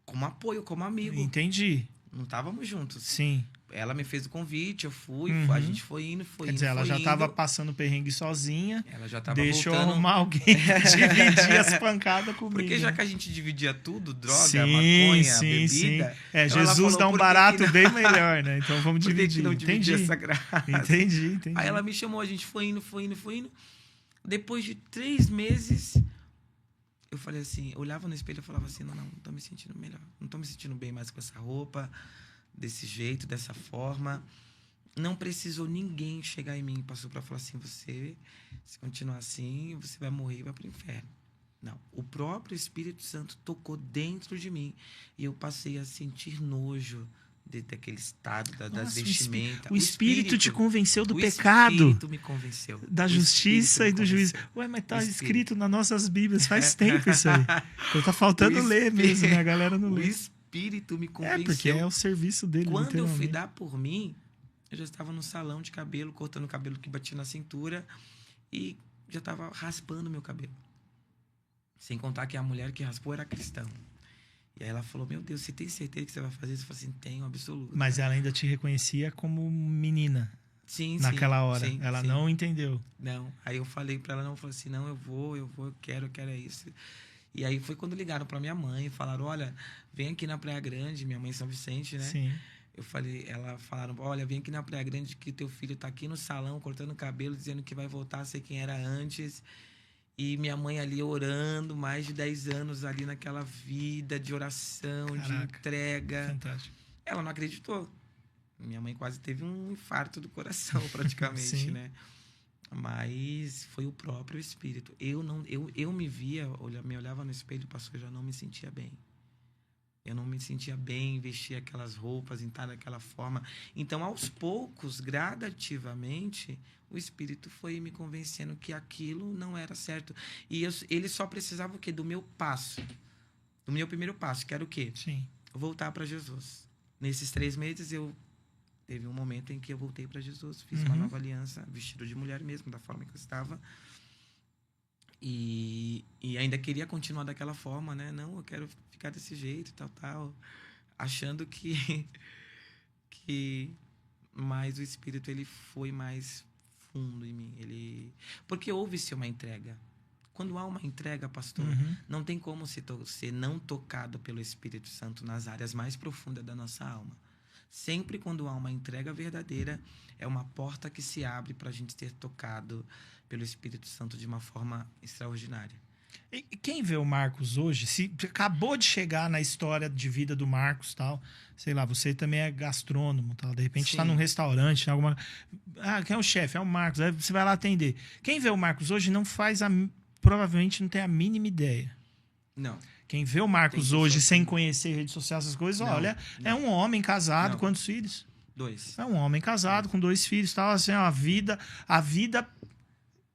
Como apoio, como amigo. Entendi. não estávamos juntos. Sim. Ela me fez o convite, eu fui, Uhum. a gente foi indo, Quer dizer, ela já estava passando perrengue sozinha. Ela já estava Deixa eu voltando. arrumar alguém que dividir as pancadas comigo. Porque já que a gente dividia tudo, droga, sim, maconha, sim, bebida... sim. então Jesus falou, dá um por que barato que não- bem melhor, né? Então vamos Por que dividir. que não dividir Entendi. essa graça? Entendi. Aí ela me chamou, a gente foi indo. Depois de 3 meses, eu falei assim, eu olhava no espelho e falava assim, não tô me sentindo melhor. Não tô me sentindo bem mais com essa roupa, desse jeito, dessa forma. Não precisou ninguém chegar em mim, passou para falar assim, você, se continuar assim, você vai morrer e vai pro inferno. Não, o próprio Espírito Santo tocou dentro de mim e eu passei a sentir nojo daquele estado, das Nossa, vestimentas. o Espírito te convenceu do o pecado. Espírito me convenceu. Da O justiça e Espírito do me juízo. convenceu. Ué, mas tá O Espírito. escrito nas nossas Bíblias faz tempo isso aí. Então tá faltando O ler mesmo, né? A galera não O lê. Espírito me É, convenceu. porque é o serviço dele, Quando eu fui literalmente. dar por mim, eu já estava no salão de cabelo, cortando o cabelo que batia na cintura e já estava raspando meu cabelo. Sem contar que a mulher que raspou era cristã. E aí ela falou, meu Deus, você tem certeza que você vai fazer isso? Eu falei assim, tenho, absoluto. Mas ela ainda te reconhecia como menina Sim, naquela hora. sim, Ela sim. não entendeu. Não. Aí eu falei pra ela, não, eu falei assim, não, eu quero é isso. E aí foi quando ligaram pra minha mãe, falaram, olha, vem aqui na Praia Grande, minha mãe é São Vicente, né? Sim. Eu falei, ela falaram, olha, vem aqui na Praia Grande que teu filho tá aqui no salão, cortando o cabelo, dizendo que vai voltar a ser quem era antes. E minha mãe ali orando, mais de 10 anos ali naquela vida de oração, de Caraca. entrega. Fantástico. Ela não acreditou. Minha mãe quase teve um infarto do coração, praticamente, Sim. né? Mas foi o próprio Espírito. Eu me via, me olhava no espelho, pastor, eu já não me sentia bem. Eu não me sentia bem, vestir aquelas roupas, estar daquela forma. Então, aos poucos, gradativamente, o Espírito foi me convencendo que aquilo não era certo. E ele só precisava o quê? Do meu passo. Do meu primeiro passo, que era o quê? Sim. Voltar para Jesus. Nesses 3 meses, teve um momento em que eu voltei para Jesus, fiz uma nova aliança, vestido de mulher mesmo, da forma que eu estava. E ainda queria continuar daquela forma, né? Não, eu quero ficar desse jeito, tal. Achando que mais o Espírito, ele foi mais fundo em mim. Porque houve-se uma entrega. Quando há uma entrega, pastor, não tem como ser não tocado pelo Espírito Santo nas áreas mais profundas da nossa alma. Sempre quando há uma entrega verdadeira, é uma porta que se abre para a gente ser tocado pelo Espírito Santo de uma forma extraordinária. E quem vê o Marcos hoje, se acabou de chegar na história de vida do Marcos, tal, sei lá, você também é gastrônomo, tal, de repente está Sim. num restaurante, alguma, quem é o chefe? É o Marcos, aí você vai lá atender. Quem vê o Marcos hoje não faz provavelmente não tem a mínima ideia. Não. Quem vê o Marcos Tem hoje pessoas sem que- conhecer redes sociais, essas coisas, Não, olha, não. é um homem casado, Não. quantos filhos? 2. É um homem casado com 2 filhos, tal, assim, a vida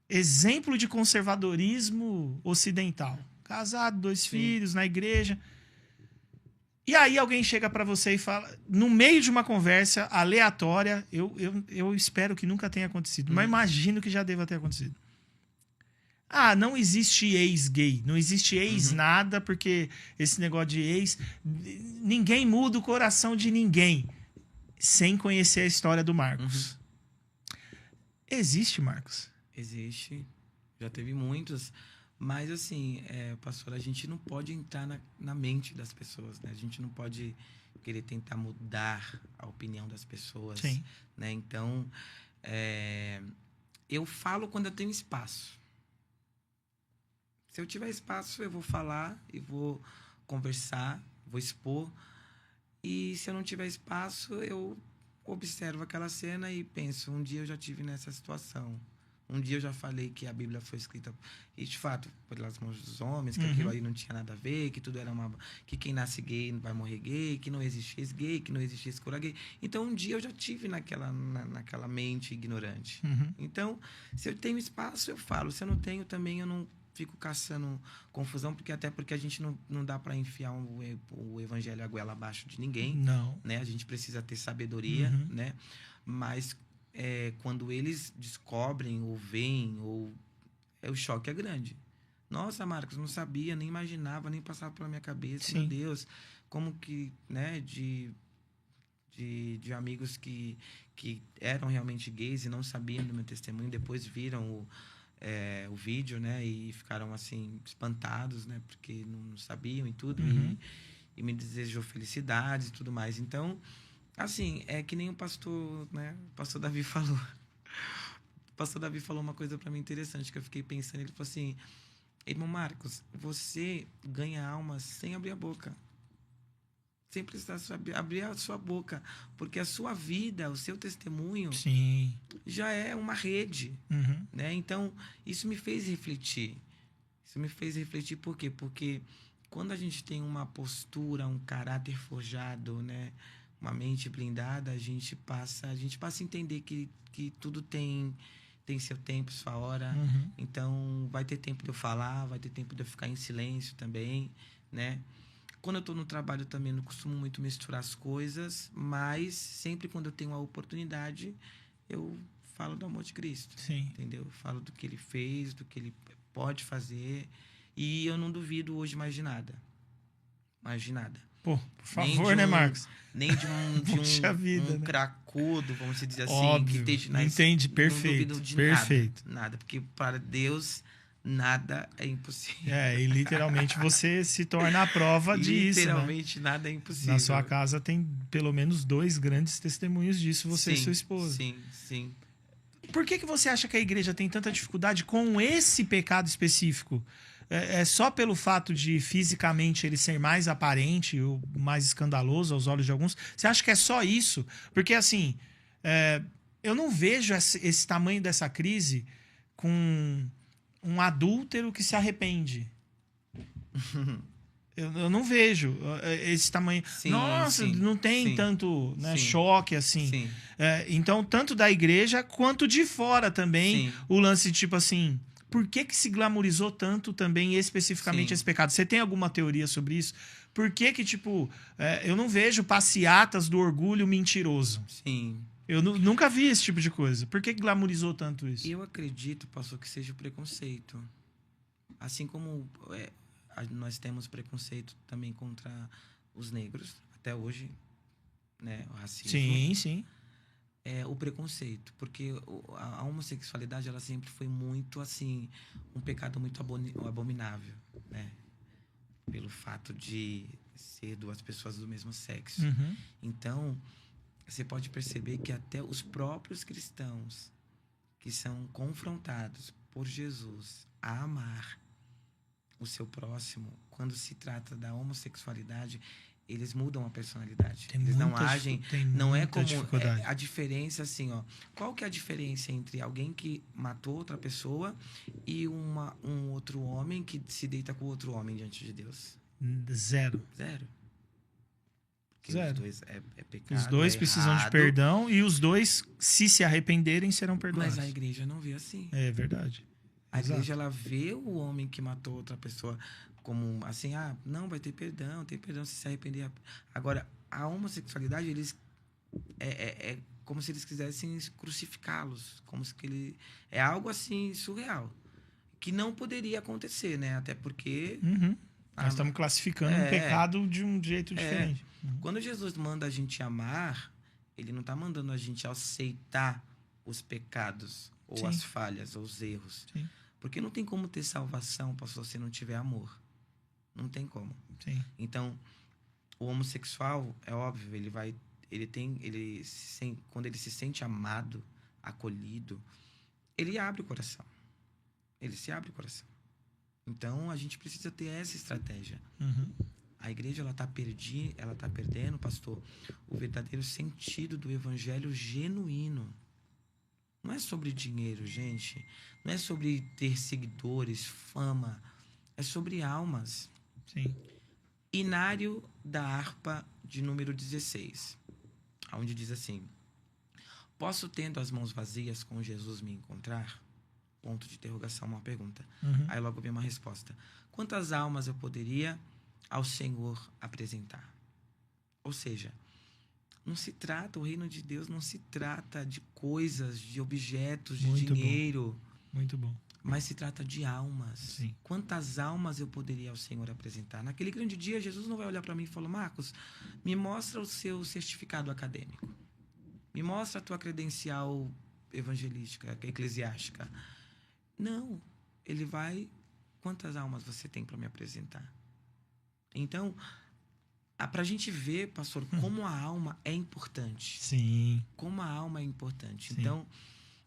exemplo de conservadorismo ocidental. Casado, 2 filhos, na igreja. E aí alguém chega pra você e fala, no meio de uma conversa aleatória, eu espero que nunca tenha acontecido, mas imagino que já deva ter acontecido. Ah, não existe ex-gay, não existe ex-nada, porque esse negócio de ex, ninguém muda o coração de ninguém, sem conhecer a história do Marcos. Existe, Marcos? Existe. Já teve muitos. Mas, assim, pastor, a gente não pode entrar na mente das pessoas, né? A gente não pode querer tentar mudar a opinião das pessoas. Sim. Né? Então, eu falo quando eu tenho espaço. Se eu tiver espaço, eu vou falar e vou conversar, vou expor. E se eu não tiver espaço, eu observo aquela cena e penso, um dia eu já tive nessa situação. Um dia eu já falei que a Bíblia foi escrita, e de fato, pelas mãos dos homens, que aquilo aí não tinha nada a ver, que tudo era que quem nasce gay vai morrer gay, que não existe ex-gay, que não existe ex-cura gay. Então, um dia eu já tive naquela mente ignorante. Então, se eu tenho espaço, eu falo. Se eu não tenho, também eu não fico caçando confusão, até porque a gente não dá para enfiar o evangelho a goela abaixo de ninguém. Não. Né? A gente precisa ter sabedoria, né? Mas quando eles descobrem ou veem, o choque é grande. Nossa, Marcos, não sabia, nem imaginava, nem passava pela minha cabeça. Sim. Meu Deus, como que, né, de amigos que eram realmente gays e não sabiam do meu testemunho, depois viram o vídeo, né? E ficaram, assim, espantados, né? Porque não sabiam e tudo. Uhum. E me desejou felicidades e tudo mais. Então, assim, é que nem o pastor, né? O pastor Davi falou. O pastor Davi falou uma coisa para mim interessante, que eu fiquei pensando. Ele falou assim, irmão Marcos, você ganha almas sem abrir a boca. Sem precisar abrir a sua boca. Porque a sua vida, o seu testemunho, Sim. já é uma rede. Uhum. Né? Então, isso me fez refletir. Isso me fez refletir por quê? Porque quando a gente tem uma postura, um caráter forjado, né? Uma mente blindada, a gente passa a entender que tudo tem seu tempo, sua hora. Uhum. Então, vai ter tempo de eu falar, vai ter tempo de eu ficar em silêncio também, né? Quando eu estou no trabalho também, não costumo muito misturar as coisas, mas sempre quando eu tenho a oportunidade, eu falo do amor de Cristo. Sim. Entendeu? Eu falo do que ele fez, do que ele pode fazer. E eu não duvido hoje mais de nada. Mais de nada. Pô, por favor, né, Marcos? Nem de Puxa vida, né? cracudo, vamos dizer assim. Óbvio. Que esteja Entendi, perfeito. Não duvido de perfeito. Nada. Porque para Deus, nada é impossível. E literalmente você se torna a prova disso, literalmente né? nada é impossível. Na sua casa tem pelo menos 2 grandes testemunhos disso, você e sua esposa. Sim. Por que você acha que a igreja tem tanta dificuldade com esse pecado específico? É só pelo fato de fisicamente ele ser mais aparente ou mais escandaloso aos olhos de alguns? Você acha que é só isso? Porque, assim, eu não vejo esse tamanho dessa crise com um adúltero que se arrepende. Eu não vejo esse tamanho. Nossa, não tem tanto, né, choque assim. Então, tanto da igreja quanto de fora também, o lance tipo assim, por que se glamorizou tanto também especificamente esse pecado? Você tem alguma teoria sobre isso? Por que tipo, eu não vejo passeatas do orgulho mentiroso? Sim. Eu nunca vi esse tipo de coisa. Por que glamorizou tanto isso? Eu acredito, pastor, que seja o preconceito. Assim como nós temos preconceito também contra os negros, até hoje, né? O racismo. Sim. O preconceito, porque a homossexualidade ela sempre foi muito assim um pecado muito abominável, né? Pelo fato de ser 2 pessoas do mesmo sexo. Uhum. Então você pode perceber que até os próprios cristãos que são confrontados por Jesus a amar o seu próximo, quando se trata da homossexualidade, eles mudam a personalidade. Eles não agem, não é como a diferença assim, ó. Qual que é a diferença entre alguém que matou outra pessoa e um outro homem que se deita com outro homem diante de Deus? Zero. Porque os dois é pecado. Os dois precisam de perdão e os dois, se arrependerem, serão perdoados. Mas a igreja não vê assim. É verdade. A igreja, ela vê o homem que matou outra pessoa como assim, não, vai ter perdão se arrepender. Agora, a homossexualidade, eles é como se eles quisessem crucificá-los, como se ele é algo assim surreal, que não poderia acontecer, né? Até porque nós estamos classificando um pecado de um jeito diferente. Quando Jesus manda a gente amar, ele não está mandando a gente aceitar os pecados ou as falhas ou os erros. Sim. Porque não tem como ter salvação, pastor, se não tiver amor. Não tem como. Sim. Então, o homossexual, é óbvio, quando ele se sente amado, acolhido, ele abre o coração. Ele se abre o coração. Então, a gente precisa ter essa estratégia. A igreja, ela tá perdendo, pastor, o verdadeiro sentido do evangelho genuíno. Não é sobre dinheiro, gente. Não é sobre ter seguidores, fama. É sobre almas. Sim. Inário da harpa de número 16. Onde diz assim: posso, tendo as mãos vazias, com Jesus me encontrar? Ponto de interrogação, uma pergunta. Aí logo vem uma resposta. Quantas almas eu poderia ao Senhor apresentar? Ou seja, não se trata, o reino de Deus não se trata de coisas, de objetos, de dinheiro. Muito bom. Mas se trata de almas. Sim. Quantas almas eu poderia ao Senhor apresentar? Naquele grande dia, Jesus não vai olhar para mim e falar: Marcos, me mostra o seu certificado acadêmico. Me mostra a tua credencial evangelística, eclesiástica. Não. Ele vai... Quantas almas você tem para me apresentar? Então, para a gente ver, pastor, como a alma é importante. Sim. Como a alma é importante. Sim. Então,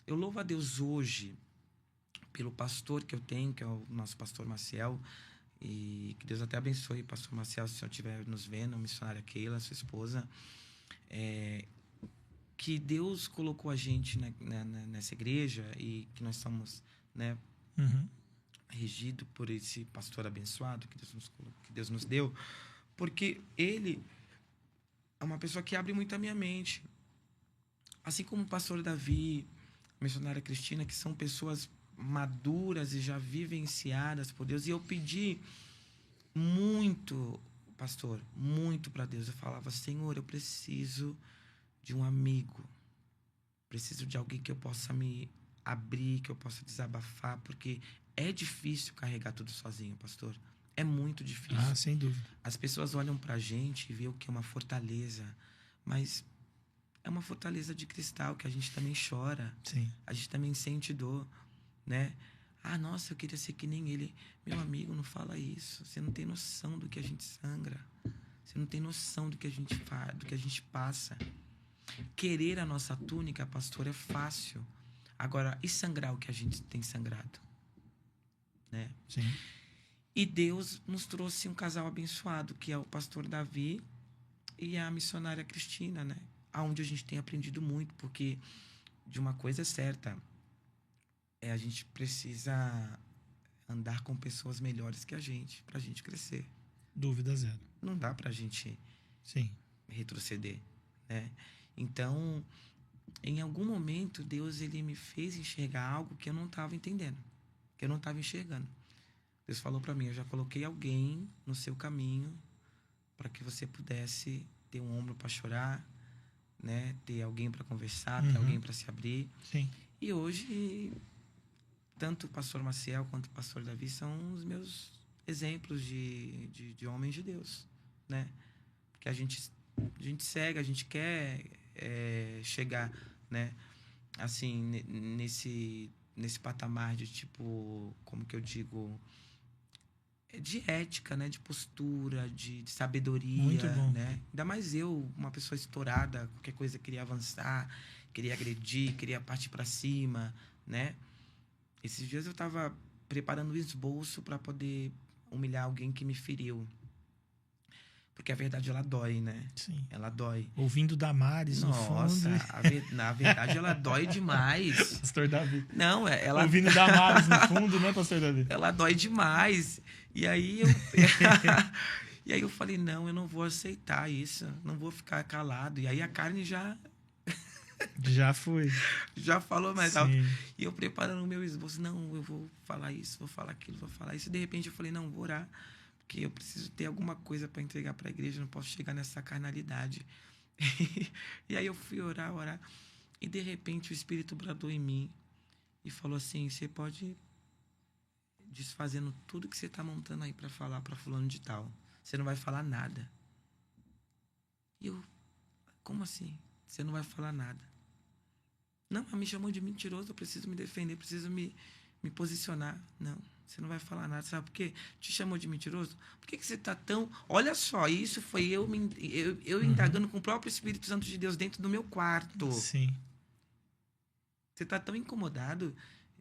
eu louvo a Deus hoje pelo pastor que eu tenho, que é o nosso pastor Maciel. E que Deus até abençoe, pastor Maciel, se o senhor estiver nos vendo, a missionária Keila, sua esposa. Que Deus colocou a gente nessa igreja e que nós somos, né, regido por esse pastor abençoado que Deus nos deu, porque ele é uma pessoa que abre muito a minha mente. Assim como o pastor Davi, a missionária Cristina, que são pessoas maduras e já vivenciadas por Deus. E eu pedi muito, pastor, muito para Deus. Eu falava, Senhor, eu preciso de um amigo. Preciso de alguém que eu possa me abrir, que eu possa desabafar, porque é difícil carregar tudo sozinho, pastor. É muito difícil. Ah, sem dúvida. As pessoas olham pra gente e vê o que é uma fortaleza, mas é uma fortaleza de cristal que a gente também chora. Sim. A gente também sente dor, né? Ah, nossa, eu queria ser que nem ele. Meu amigo, não fala isso. Você não tem noção do que a gente sangra. Você não tem noção do que a gente faz, do que a gente passa. Querer a nossa túnica, pastor, é fácil. Agora, e sangrar o que a gente tem sangrado? Né? Sim. E Deus nos trouxe um casal abençoado, que é o pastor Davi e a missionária Cristina, né? Onde a gente tem aprendido muito, porque de uma coisa é certa, a gente precisa andar com pessoas melhores que a gente, pra gente crescer. Dúvida zero. Não dá pra gente retroceder, né? Então, em algum momento, Deus ele me fez enxergar algo que eu não estava entendendo, que eu não estava enxergando. Deus falou para mim, eu já coloquei alguém no seu caminho para que você pudesse ter um ombro para chorar, né? Ter alguém para conversar, ter alguém para se abrir. Sim. E hoje, tanto o pastor Maciel quanto o pastor Davi são os meus exemplos de homens de Deus, né? Porque a gente segue, a gente quer chegar, né? Assim, nesse patamar de tipo, como que eu digo, de ética, né? De postura, de sabedoria. Muito bom. Né? Ainda mais eu, uma pessoa estourada, qualquer coisa queria avançar, queria agredir, queria partir para cima, né? Esses dias eu estava preparando um esboço para poder humilhar alguém que me feriu. Porque a verdade, ela dói, né? Sim. Ela dói. Ouvindo Damares no fundo. Nossa, na verdade, ela dói demais. Pastor Davi. Não, ela... Ouvindo Damares no fundo, né, pastor Davi? Ela dói demais. E aí eu falei, não, eu não vou aceitar isso. Não vou ficar calado. E aí a carne já foi. Já falou mais alto. E eu preparando o meu esboço. Não, eu vou falar isso, vou falar aquilo, vou falar isso. E de repente eu falei, não, vou orar. Porque eu preciso ter alguma coisa para entregar para a igreja, não posso chegar nessa carnalidade. E aí eu fui orar, e de repente o Espírito bradou em mim e falou assim, você pode ir desfazendo tudo que você está montando aí para falar para fulano de tal. Você não vai falar nada. E eu, como assim? Você não vai falar nada? Não, mas me chamou de mentiroso, eu preciso me defender, preciso me posicionar. Não. Você não vai falar nada, sabe por quê? Te chamou de mentiroso? Por que você está tão... Olha só, isso foi eu indagando com o próprio Espírito Santo de Deus dentro do meu quarto. Sim. Você está tão incomodado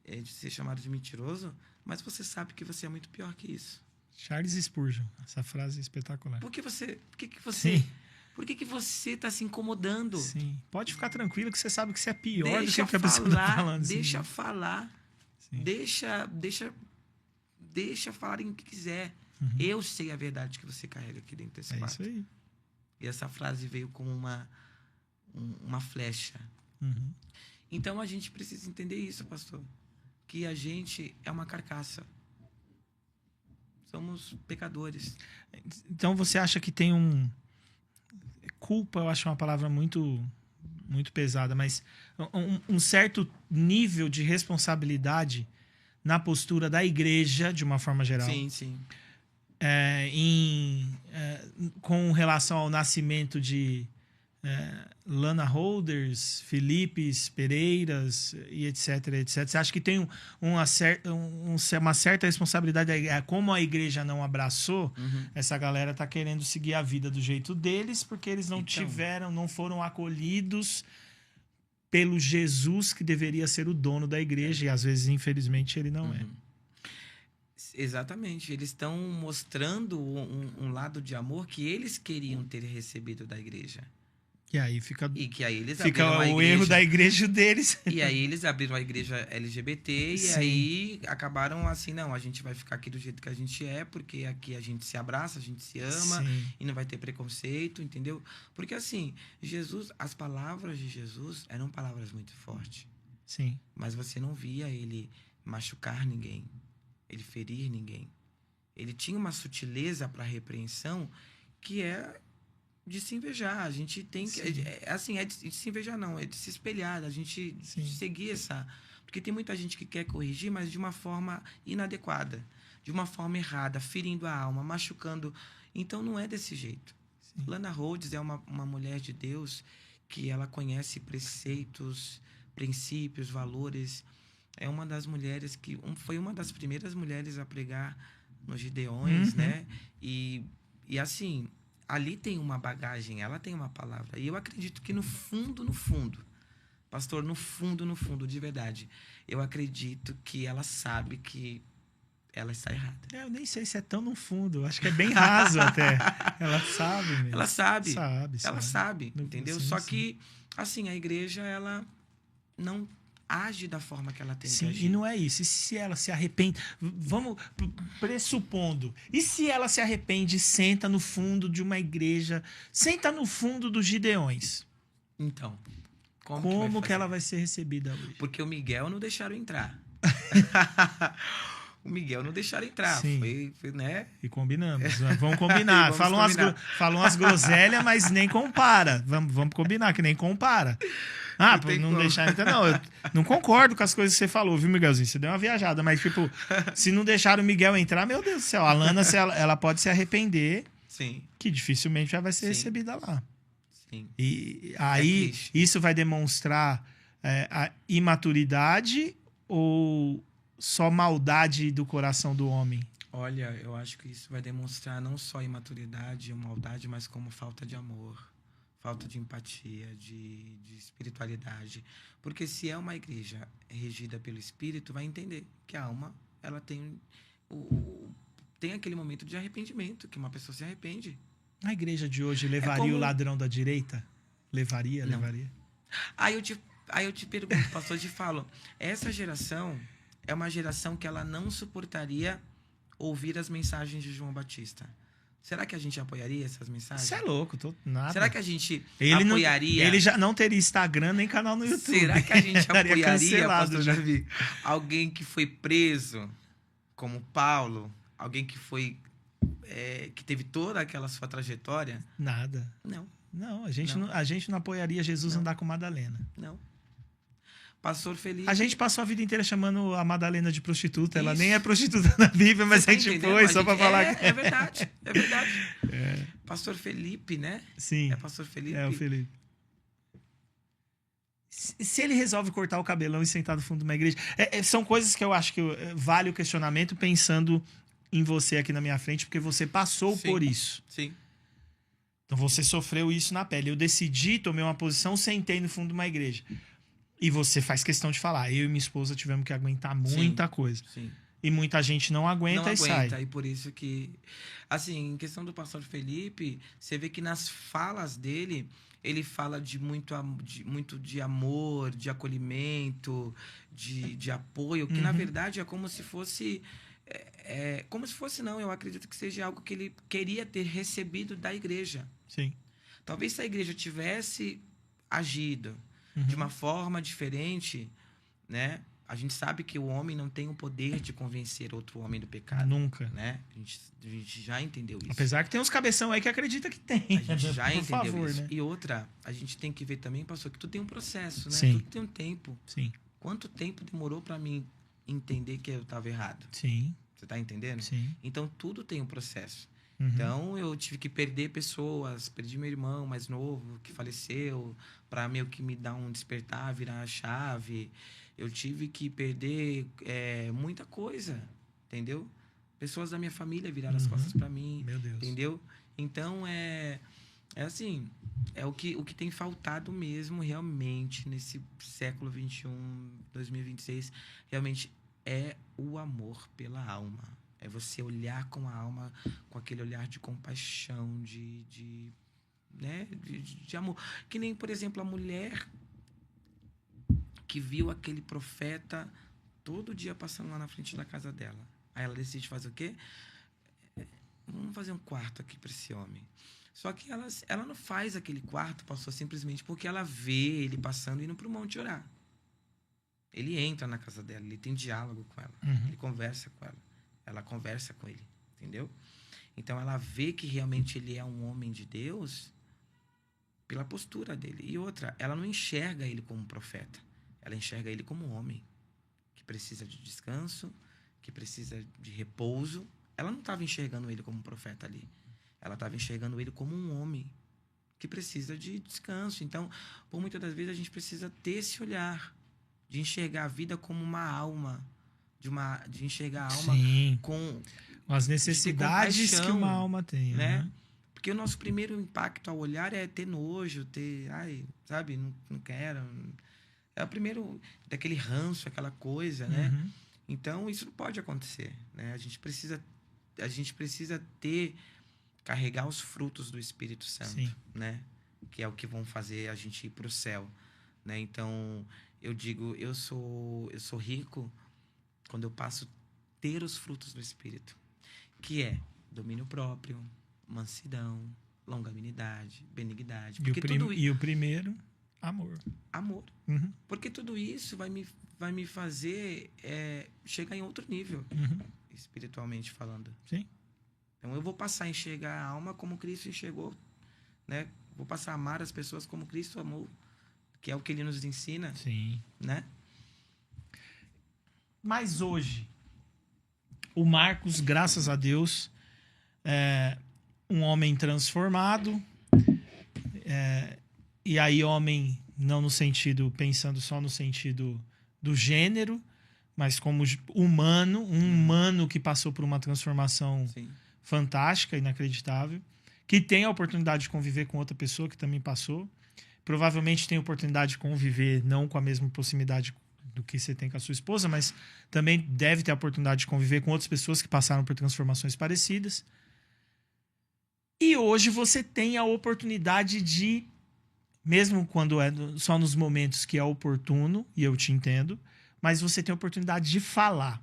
de ser chamado de mentiroso, mas você sabe que você é muito pior que isso. Charles Spurgeon, essa frase é espetacular. Por que você está se incomodando? Sim. Pode ficar tranquilo que você sabe que você é pior do que a pessoa está falando. Deixa assim, falar. Sim. Deixa falarem o que quiser. Eu sei a verdade que você carrega aqui dentro desse quarto. É isso aí. E essa frase veio como uma flecha. Então a gente precisa entender isso, pastor. Que a gente é uma carcaça. Somos pecadores. Então você acha que tem culpa, eu acho uma palavra muito, muito pesada, mas um certo nível de responsabilidade na postura da igreja, de uma forma geral. Sim, sim. Com relação ao nascimento de Lana Holders, Felipes Pereiras e etc, etc. Você acha que tem uma certa responsabilidade? Como a igreja não abraçou, essa galera tá querendo seguir a vida do jeito deles, porque eles não foram acolhidos pelo Jesus que deveria ser o dono da igreja, e às vezes, infelizmente, ele não é. Exatamente. Eles estão mostrando um lado de amor que eles queriam ter recebido da igreja. E aí fica o erro da igreja deles. E aí eles abriram a igreja LGBT e aí acabaram assim, não, a gente vai ficar aqui do jeito que a gente é, porque aqui a gente se abraça, a gente se ama e não vai ter preconceito, entendeu? Porque assim, as palavras de Jesus eram palavras muito fortes. Sim. Mas você não via ele machucar ninguém, ele ferir ninguém. Ele tinha uma sutileza para repreensão que é de se invejar. A gente tem que... é de se invejar, não. É de se espelhar. A gente seguir essa... Porque tem muita gente que quer corrigir, mas de uma forma inadequada. De uma forma errada, ferindo a alma, machucando. Então, não é desse jeito. Sim. Lana Rhodes é uma mulher de Deus que ela conhece preceitos, princípios, valores. É uma das mulheres que... foi uma das primeiras mulheres a pregar nos Gideões, né? E assim... Ali tem uma bagagem, ela tem uma palavra. E eu acredito que no fundo, pastor, no fundo, de verdade, eu acredito que ela sabe que ela está errada. Eu nem sei se é tão no fundo, acho que é bem raso até. Ela sabe mesmo. Ela sabe. Ela sabe, entendeu? Sim, Só que, assim, a igreja, ela não age da forma que ela tem que agir. Sim, e não é isso. E se ela se arrepende... Vamos pressupondo. E se ela se arrepende e senta no fundo de uma igreja, senta no fundo dos Gideões? Então, como que ela vai ser recebida hoje? Porque o Miguel não deixaram entrar. O Miguel não deixaram entrar. Sim. Foi, né? E combinamos. Vamos combinar. Falam umas groselhas, mas nem compara. Vamos combinar que nem compara. Não deixar entrar. Não, eu não concordo com as coisas que você falou, viu, Miguelzinho? Você deu uma viajada, mas, tipo, se não deixar o Miguel entrar, meu Deus do céu, a Lana, ela pode se arrepender, que dificilmente já vai ser recebida lá. Sim. E aí, isso vai demonstrar a imaturidade ou só maldade do coração do homem? Olha, eu acho que isso vai demonstrar não só imaturidade e maldade, mas como falta de amor. Falta de empatia, de espiritualidade. Porque se é uma igreja regida pelo Espírito, vai entender que a alma, ela tem aquele momento de arrependimento, que uma pessoa se arrepende. A igreja de hoje levaria o ladrão da direita? Levaria? Aí eu te pergunto, pastor, te falo, essa geração é uma geração que ela não suportaria ouvir as mensagens de João Batista. Será que a gente apoiaria essas mensagens? Você é louco, nada. Será que a gente apoiaria... Ele já não teria Instagram nem canal no YouTube. Será que a gente apoiaria, pastor Davi, alguém que foi preso, como Paulo, alguém que foi... que teve toda aquela sua trajetória? Nada. Não, a gente não apoiaria Jesus andar com Madalena. Não. Pastor Felipe... A gente passou a vida inteira chamando a Madalena de prostituta. Ela nem é prostituta na Bíblia, mas a gente foi só pra falar que... É verdade. Pastor Felipe, né? Sim. É Pastor Felipe. É o Felipe. Se ele resolve cortar o cabelão e sentar no fundo de uma igreja... são coisas que eu acho que vale o questionamento pensando em você aqui na minha frente, porque você passou por isso. Sim. Então você sofreu isso na pele. Eu decidi, tomei uma posição, sentei no fundo de uma igreja. E você faz questão de falar. Eu e minha esposa tivemos que aguentar muita coisa. Sim. E muita gente não aguenta e sai. E por isso que... Assim, em questão do pastor Felipe, você vê que nas falas dele, ele fala de muito de amor, de acolhimento, de apoio, que na verdade é como se fosse... como se fosse, não. Eu acredito que seja algo que ele queria ter recebido da igreja. Sim. Talvez se a igreja tivesse agido de uma forma diferente, né? A gente sabe que o homem não tem o poder de convencer outro homem do pecado. Nunca. Né? A gente já entendeu isso. Apesar que tem uns cabeção aí que acredita que tem. A gente já entendeu favor, isso. Né? E outra, a gente tem que ver também, pastor, que tudo tem um processo, né? Sim. Tudo tem um tempo. Sim. Quanto tempo demorou para mim entender que eu estava errado? Sim. Você tá entendendo? Sim. Então, tudo tem um processo. Uhum. Então, eu tive que perder pessoas. Perdi meu irmão mais novo, que faleceu, para meio que me dar um despertar, virar a chave. Eu tive que perder muita coisa, entendeu? Pessoas da minha família viraram as costas para mim, Meu Deus. entendeu? Então, é assim, é o que tem faltado mesmo, realmente, nesse século XXI, 2026, realmente é o amor pela alma. É você olhar com a alma, com aquele olhar de compaixão, né? de amor. Que nem, por exemplo, a mulher que viu aquele profeta todo dia passando lá na frente da casa dela. Aí ela decide fazer o quê? Vamos fazer um quarto aqui para esse homem. Só que ela não faz aquele quarto, pastor, simplesmente porque ela vê ele passando e indo para o monte orar. Ele entra na casa dela, ele tem diálogo com ela, ele conversa com ela conversa com ele, entendeu? Então ela vê que realmente ele é um homem de Deus pela postura dele. E outra, ela não enxerga ele como profeta, ela enxerga ele como um homem que precisa de descanso, que precisa de repouso. Ela não estava enxergando ele como um profeta ali. Ela estava enxergando ele como um homem que precisa de descanso. Então, por muitas das vezes, a gente precisa ter esse olhar de enxergar a vida como uma alma, de enxergar a alma Sim. com as necessidades que uma alma tem, né? Porque o nosso primeiro impacto ao olhar é ter nojo, sabe, não quero. É o primeiro daquele ranço, aquela coisa, né? Então, isso não pode acontecer, né? A gente precisa carregar os frutos do Espírito Santo, Sim. né? Que é o que vão fazer a gente ir para o céu, né? Então, eu digo, eu sou rico quando eu passo a ter os frutos do Espírito, que é domínio próprio, mansidão, longanimidade, benignidade. E o primeiro, amor. Amor. Porque tudo isso vai me fazer chegar em outro nível, espiritualmente falando. Sim. Então eu vou passar a enxergar a alma como Cristo enxergou, né? Vou passar a amar as pessoas como Cristo amou, que é o que ele nos ensina. Sim. Né? Mas hoje, o Marcos, graças a Deus, é um homem transformado. E aí, homem, não no sentido, pensando só no sentido do gênero, mas como humano, um humano que passou por uma transformação Sim. fantástica, inacreditável, que tem a oportunidade de conviver com outra pessoa que também passou. Provavelmente tem a oportunidade de conviver não com a mesma proximidade do que você tem com a sua esposa, mas também deve ter a oportunidade de conviver com outras pessoas que passaram por transformações parecidas. E hoje você tem a oportunidade de, mesmo quando é só nos momentos que é oportuno, e eu te entendo, mas você tem a oportunidade de falar.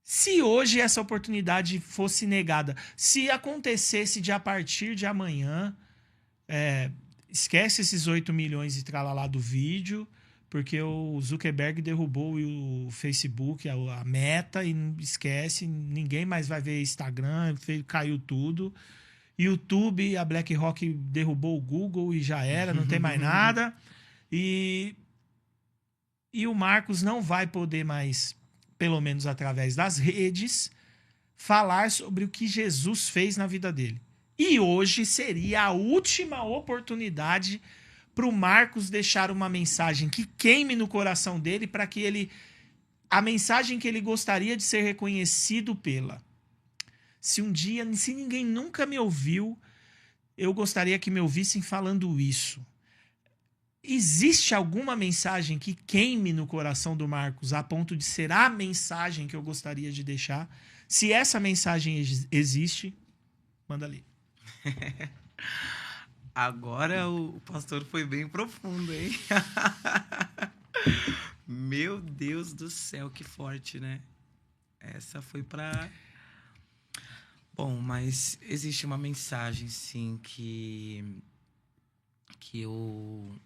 Se hoje essa oportunidade fosse negada, se acontecesse de a partir de amanhã, esquece esses 8 milhões e tralalá do vídeo, porque o Zuckerberg derrubou o Facebook, a Meta, e esquece, ninguém mais vai ver Instagram, caiu tudo. YouTube, a BlackRock derrubou o Google e já era, não tem mais nada. E o Marcos não vai poder mais, pelo menos através das redes, falar sobre o que Jesus fez na vida dele. E hoje seria a última oportunidade para o Marcos deixar uma mensagem que queime no coração dele, para que a mensagem que ele gostaria de ser reconhecido pela. Se ninguém nunca me ouviu, eu gostaria que me ouvissem falando isso. Existe alguma mensagem que queime no coração do Marcos a ponto de ser a mensagem que eu gostaria de deixar? Se essa mensagem existe, manda ali. Agora o pastor foi bem profundo, hein? Meu Deus do céu, que forte, né? Essa foi pra... Bom, mas existe uma mensagem, sim, que eu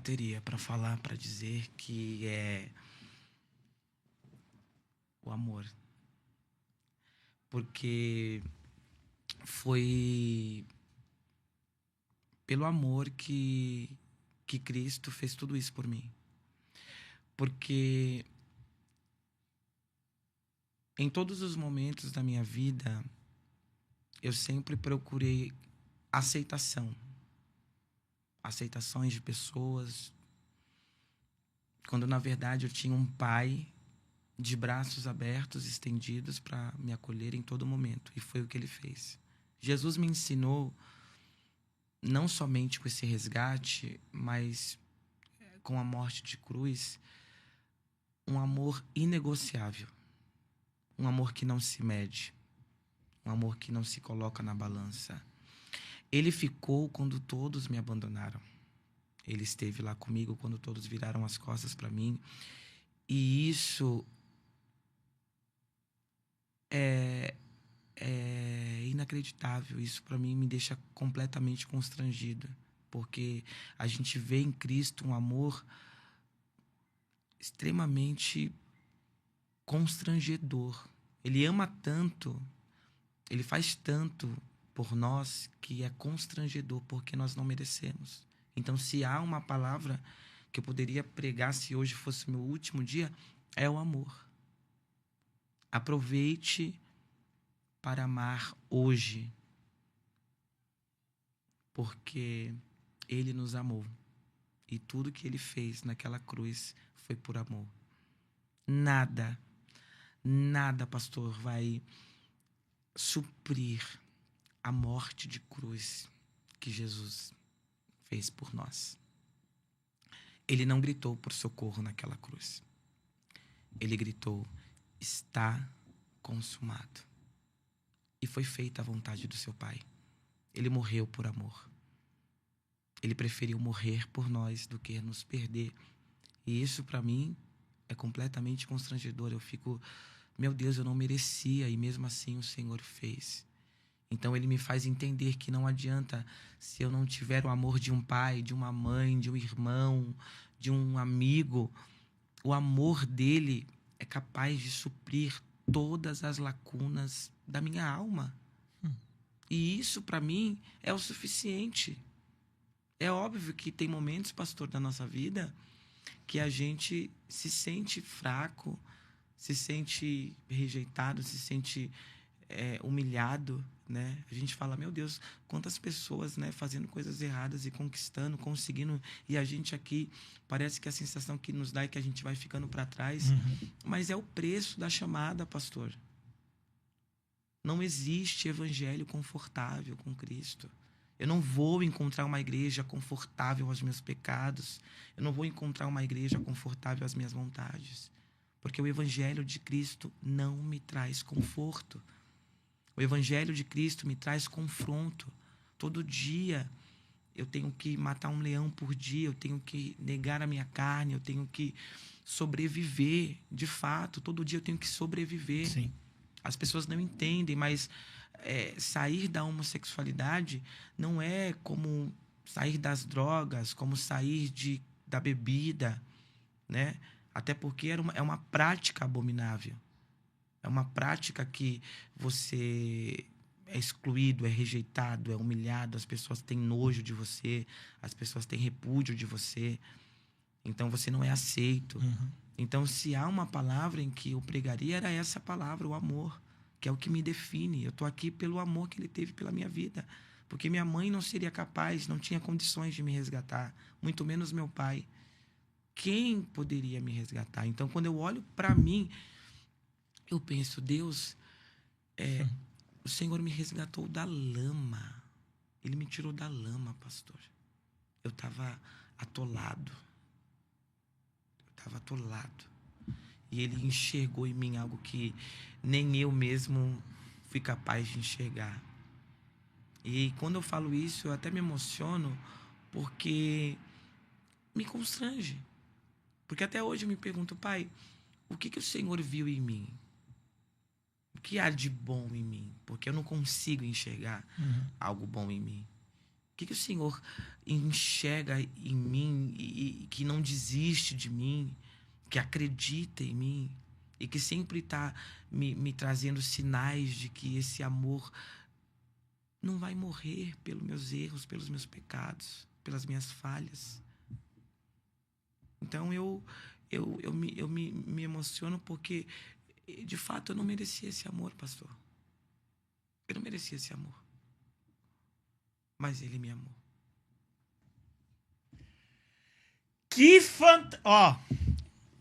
teria pra falar, pra dizer, que é o amor. Porque foi pelo amor que Cristo fez tudo isso por mim. Porque em todos os momentos da minha vida, eu sempre procurei aceitação. Aceitações de pessoas, quando na verdade eu tinha um pai de braços abertos, estendidos para me acolher em todo momento. E foi o que ele fez. Jesus me ensinou, não somente com esse resgate, mas com a morte de cruz, um amor inegociável. Um amor que não se mede. Um amor que não se coloca na balança. Ele ficou quando todos me abandonaram. Ele esteve lá comigo quando todos viraram as costas para mim. E isso é inacreditável. Isso para mim me deixa completamente constrangido, porque a gente vê em Cristo um amor extremamente constrangedor. Ele ama tanto, ele faz tanto por nós que é constrangedor, porque nós não merecemos. Então, se há uma palavra que eu poderia pregar se hoje fosse meu último dia, é o amor. Aproveite para amar hoje, porque ele nos amou. E tudo que ele fez naquela cruz foi por amor. Nada, nada, pastor, vai suprir a morte de cruz que Jesus fez por nós. Ele não gritou por socorro naquela cruz. Ele gritou: está consumado. E foi feita a vontade do seu Pai. Ele morreu por amor. Ele preferiu morrer por nós do que nos perder. E isso, para mim, é completamente constrangedor. Eu fico, meu Deus, eu não merecia, e mesmo assim o Senhor fez. Então ele me faz entender que não adianta, se eu não tiver o amor de um pai, de uma mãe, de um irmão, de um amigo, o amor dele é capaz de suprir todas as lacunas da minha alma. E isso, para mim, é o suficiente. É óbvio que tem momentos, pastor, da nossa vida que a gente se sente fraco, se sente rejeitado, se sente humilhado, né? A gente fala, meu Deus, quantas pessoas, né, fazendo coisas erradas e conquistando, conseguindo, e a gente aqui, parece que a sensação que nos dá é que a gente vai ficando para trás. Mas é o preço da chamada, pastor. Não existe evangelho confortável com Cristo. Eu não vou encontrar uma igreja confortável aos meus pecados. Eu não vou encontrar uma igreja confortável às minhas vontades. Porque o evangelho de Cristo não me traz conforto. O evangelho de Cristo me traz confronto. Todo dia eu tenho que matar um leão por dia, eu tenho que negar a minha carne, eu tenho que sobreviver. De fato, todo dia eu tenho que sobreviver. Sim. As pessoas não entendem, mas sair da homossexualidade não é como sair das drogas, como sair da bebida, né? Até porque é uma prática abominável. É uma prática que você é excluído, é rejeitado, é humilhado, as pessoas têm nojo de você, as pessoas têm repúdio de você. Então você não é aceito. Então, se há uma palavra em que eu pregaria, era essa palavra, o amor, que é o que me define. Eu estou aqui pelo amor que ele teve pela minha vida. Porque minha mãe não seria capaz, não tinha condições de me resgatar, muito menos meu pai. Quem poderia me resgatar? Então, quando eu olho para mim, eu penso, Deus, o Senhor me resgatou da lama. Ele me tirou da lama, pastor. Eu estava atolado. E ele enxergou em mim algo que nem eu mesmo fui capaz de enxergar. E quando eu falo isso, eu até me emociono, porque me constrange. Porque até hoje eu me pergunto, Pai, o que o Senhor viu em mim? O que há de bom em mim? Porque eu não consigo enxergar algo bom em mim. O que o Senhor enxerga em mim e que não desiste de mim, que acredita em mim e que sempre está me trazendo sinais de que esse amor não vai morrer pelos meus erros, pelos meus pecados, pelas minhas falhas. Então eu me emociono porque, de fato, eu não merecia esse amor, pastor. Eu não merecia esse amor. Mas ele me amou. Que fantástico. Ó,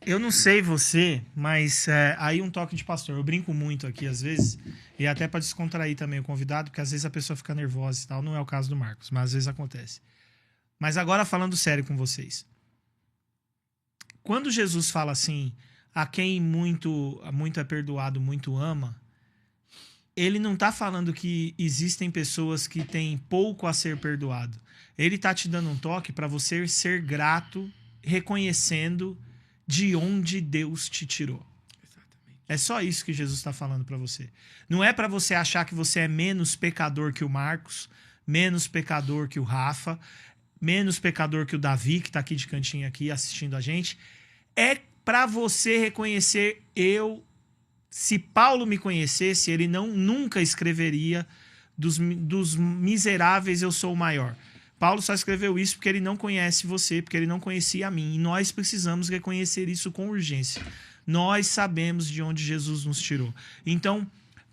eu não sei você, mas aí um toque de pastor. Eu brinco muito aqui às vezes, e até para descontrair também o convidado, porque às vezes a pessoa fica nervosa e tal. Não é o caso do Marcos, mas às vezes acontece. Mas agora falando sério com vocês. Quando Jesus fala assim, a quem muito é perdoado, muito ama, ele não tá falando que existem pessoas que têm pouco a ser perdoado. Ele tá te dando um toque para você ser grato, reconhecendo de onde Deus te tirou. Exatamente. É só isso que Jesus está falando para você. Não é para você achar que você é menos pecador que o Marcos, menos pecador que o Rafa, menos pecador que o Davi, que tá aqui de cantinho aqui assistindo a gente. É para você reconhecer se Paulo me conhecesse, ele nunca escreveria dos miseráveis eu sou o maior. Paulo só escreveu isso porque ele não conhece você, porque ele não conhecia a mim. E nós precisamos reconhecer isso com urgência. Nós sabemos de onde Jesus nos tirou. Então,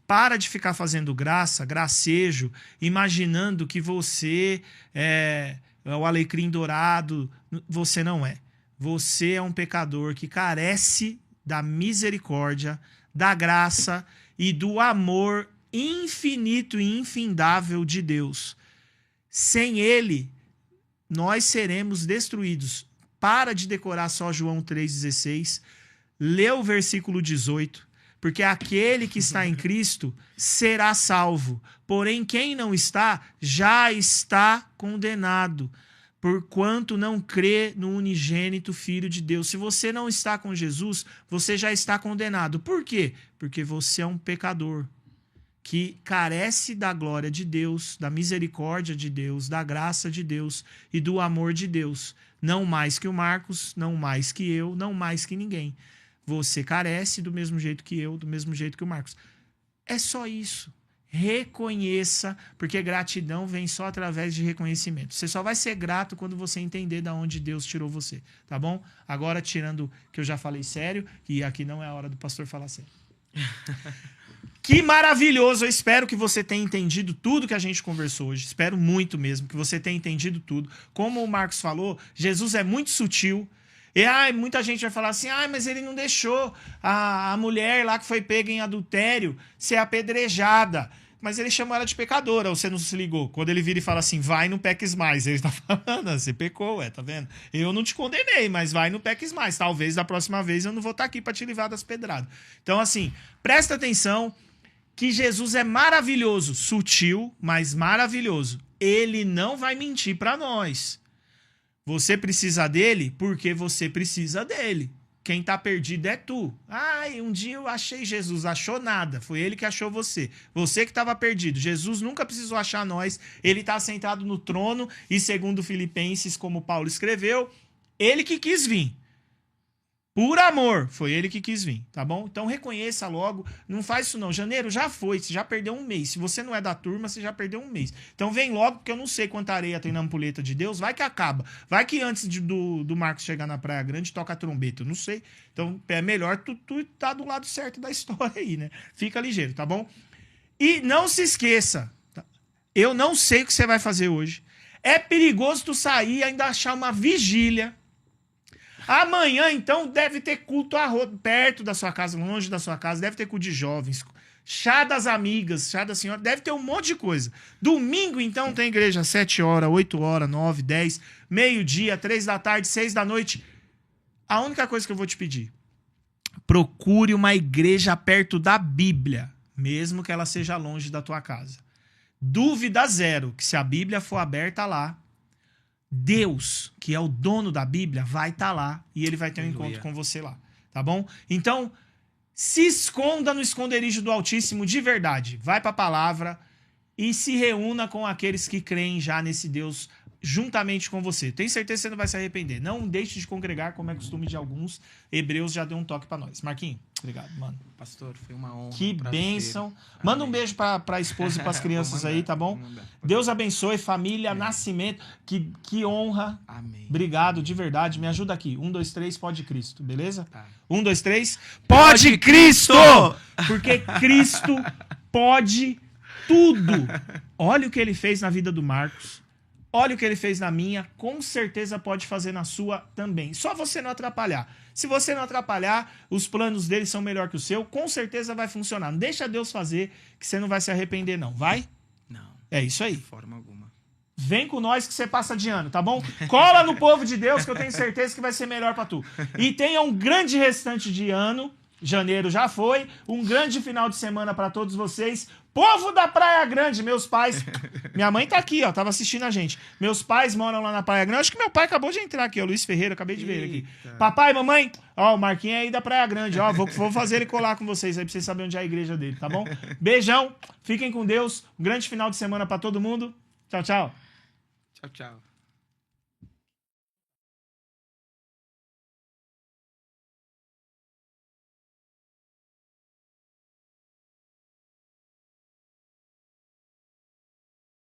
para de ficar fazendo gracejo, imaginando que você é o alecrim dourado. Você não é. Você é um pecador que carece da misericórdia, da graça e do amor infinito e infindável de Deus. Sem ele, nós seremos destruídos. Para de decorar só João 3,16. Lê o versículo 18. Porque aquele que está em Cristo será salvo. Porém, quem não está, já está condenado. Porquanto não crê no unigênito Filho de Deus. Se você não está com Jesus, você já está condenado. Por quê? Porque você é um pecador que carece da glória de Deus, da misericórdia de Deus, da graça de Deus e do amor de Deus. Não mais que o Marcos, não mais que eu, não mais que ninguém. Você carece do mesmo jeito que eu, do mesmo jeito que o Marcos. É só isso. Reconheça, porque gratidão vem só através de reconhecimento. Você só vai ser grato quando você entender de onde Deus tirou você, tá bom? Agora, tirando que eu já falei sério, e aqui não é a hora do pastor falar sério. Que maravilhoso! Eu espero que você tenha entendido tudo que a gente conversou hoje. Espero muito mesmo que você tenha entendido tudo. Como o Marcos falou, Jesus é muito sutil. E muita gente vai falar assim, mas ele não deixou a mulher lá que foi pega em adultério ser apedrejada. Mas ele chamou ela de pecadora, ou você não se ligou? Quando ele vira e fala assim, vai, não peques mais. Ele tá falando, você pecou, tá vendo? Eu não te condenei, mas vai, não peques mais. Talvez da próxima vez eu não vou estar aqui para te livrar das pedradas. Então, assim, presta atenção que Jesus é maravilhoso, sutil, mas maravilhoso. Ele não vai mentir para nós. Você precisa dele porque você precisa dele. Quem tá perdido é tu. Um dia eu achei Jesus. Achou nada. Foi ele que achou você. Você que estava perdido. Jesus nunca precisou achar nós. Ele tá sentado no trono e, segundo Filipenses, como Paulo escreveu, ele que quis vir. Por amor, foi ele que quis vir, tá bom? Então reconheça logo, não faz isso não. Janeiro já foi, você já perdeu um mês. Se você não é da turma, você já perdeu um mês. Então vem logo, porque eu não sei quanta areia tem na ampulheta de Deus, vai que acaba. Vai que antes do Marcos chegar na Praia Grande, toca a trombeta, eu não sei. Então é melhor tu tá do lado certo da história aí, né? Fica ligeiro, tá bom? E não se esqueça, tá? Eu não sei o que você vai fazer hoje. É perigoso tu sair e ainda achar uma vigília. Amanhã, então, deve ter culto perto da sua casa, longe da sua casa, deve ter culto de jovens, chá das amigas, chá da senhora, deve ter um monte de coisa. Domingo, então, tem igreja às 7 horas, 8 horas, 9, 10, meio-dia, 3 da tarde, 6 da noite. A única coisa que eu vou te pedir, procure uma igreja perto da Bíblia, mesmo que ela seja longe da tua casa. Dúvida zero, que se a Bíblia for aberta lá, Deus, que é o dono da Bíblia, vai estar lá e ele vai ter um encontro com você lá, tá bom? Então, se esconda no esconderijo do Altíssimo de verdade. Vai para a palavra e se reúna com aqueles que creem já nesse Deus juntamente com você. Tenho certeza que você não vai se arrepender. Não deixe de congregar, como é costume de alguns. Hebreus já deu um toque para nós. Marquinhos, obrigado, mano. Pastor, foi uma honra. Que bênção. Manda um beijo para a esposa e para as crianças aí, tá bom? Deus abençoe, família, Nascimento. Que honra. Amém. Obrigado, de verdade. Me ajuda aqui. 1, 2, 3, pode Cristo, beleza? Tá. 1, 2, 3, pode Cristo! Porque Cristo pode tudo. Olha o que ele fez na vida do Marcos. Olha o que ele fez na minha. Com certeza pode fazer na sua também. Só você não atrapalhar. Se você não atrapalhar, os planos dele são melhor que o seu. Com certeza vai funcionar. Não deixa Deus fazer, que você não vai se arrepender, não. Vai? Não. É isso aí. De forma alguma. Vem com nós que você passa de ano, tá bom? Cola no povo de Deus que eu tenho certeza que vai ser melhor pra tu. E tenha um grande restante de ano. Janeiro já foi. Um grande final de semana pra todos vocês. Povo da Praia Grande, meus pais. Minha mãe tá aqui, ó. Tava assistindo a gente. Meus pais moram lá na Praia Grande. Acho que meu pai acabou de entrar aqui, ó. Luiz Ferreira, acabei de ver ele aqui. Eita. Papai, mamãe, ó, o Marquinhos é aí da Praia Grande, ó. Vou fazer ele colar com vocês aí pra vocês saberem onde é a igreja dele, tá bom? Beijão, fiquem com Deus. Um grande final de semana pra todo mundo. Tchau, tchau. Tchau, tchau.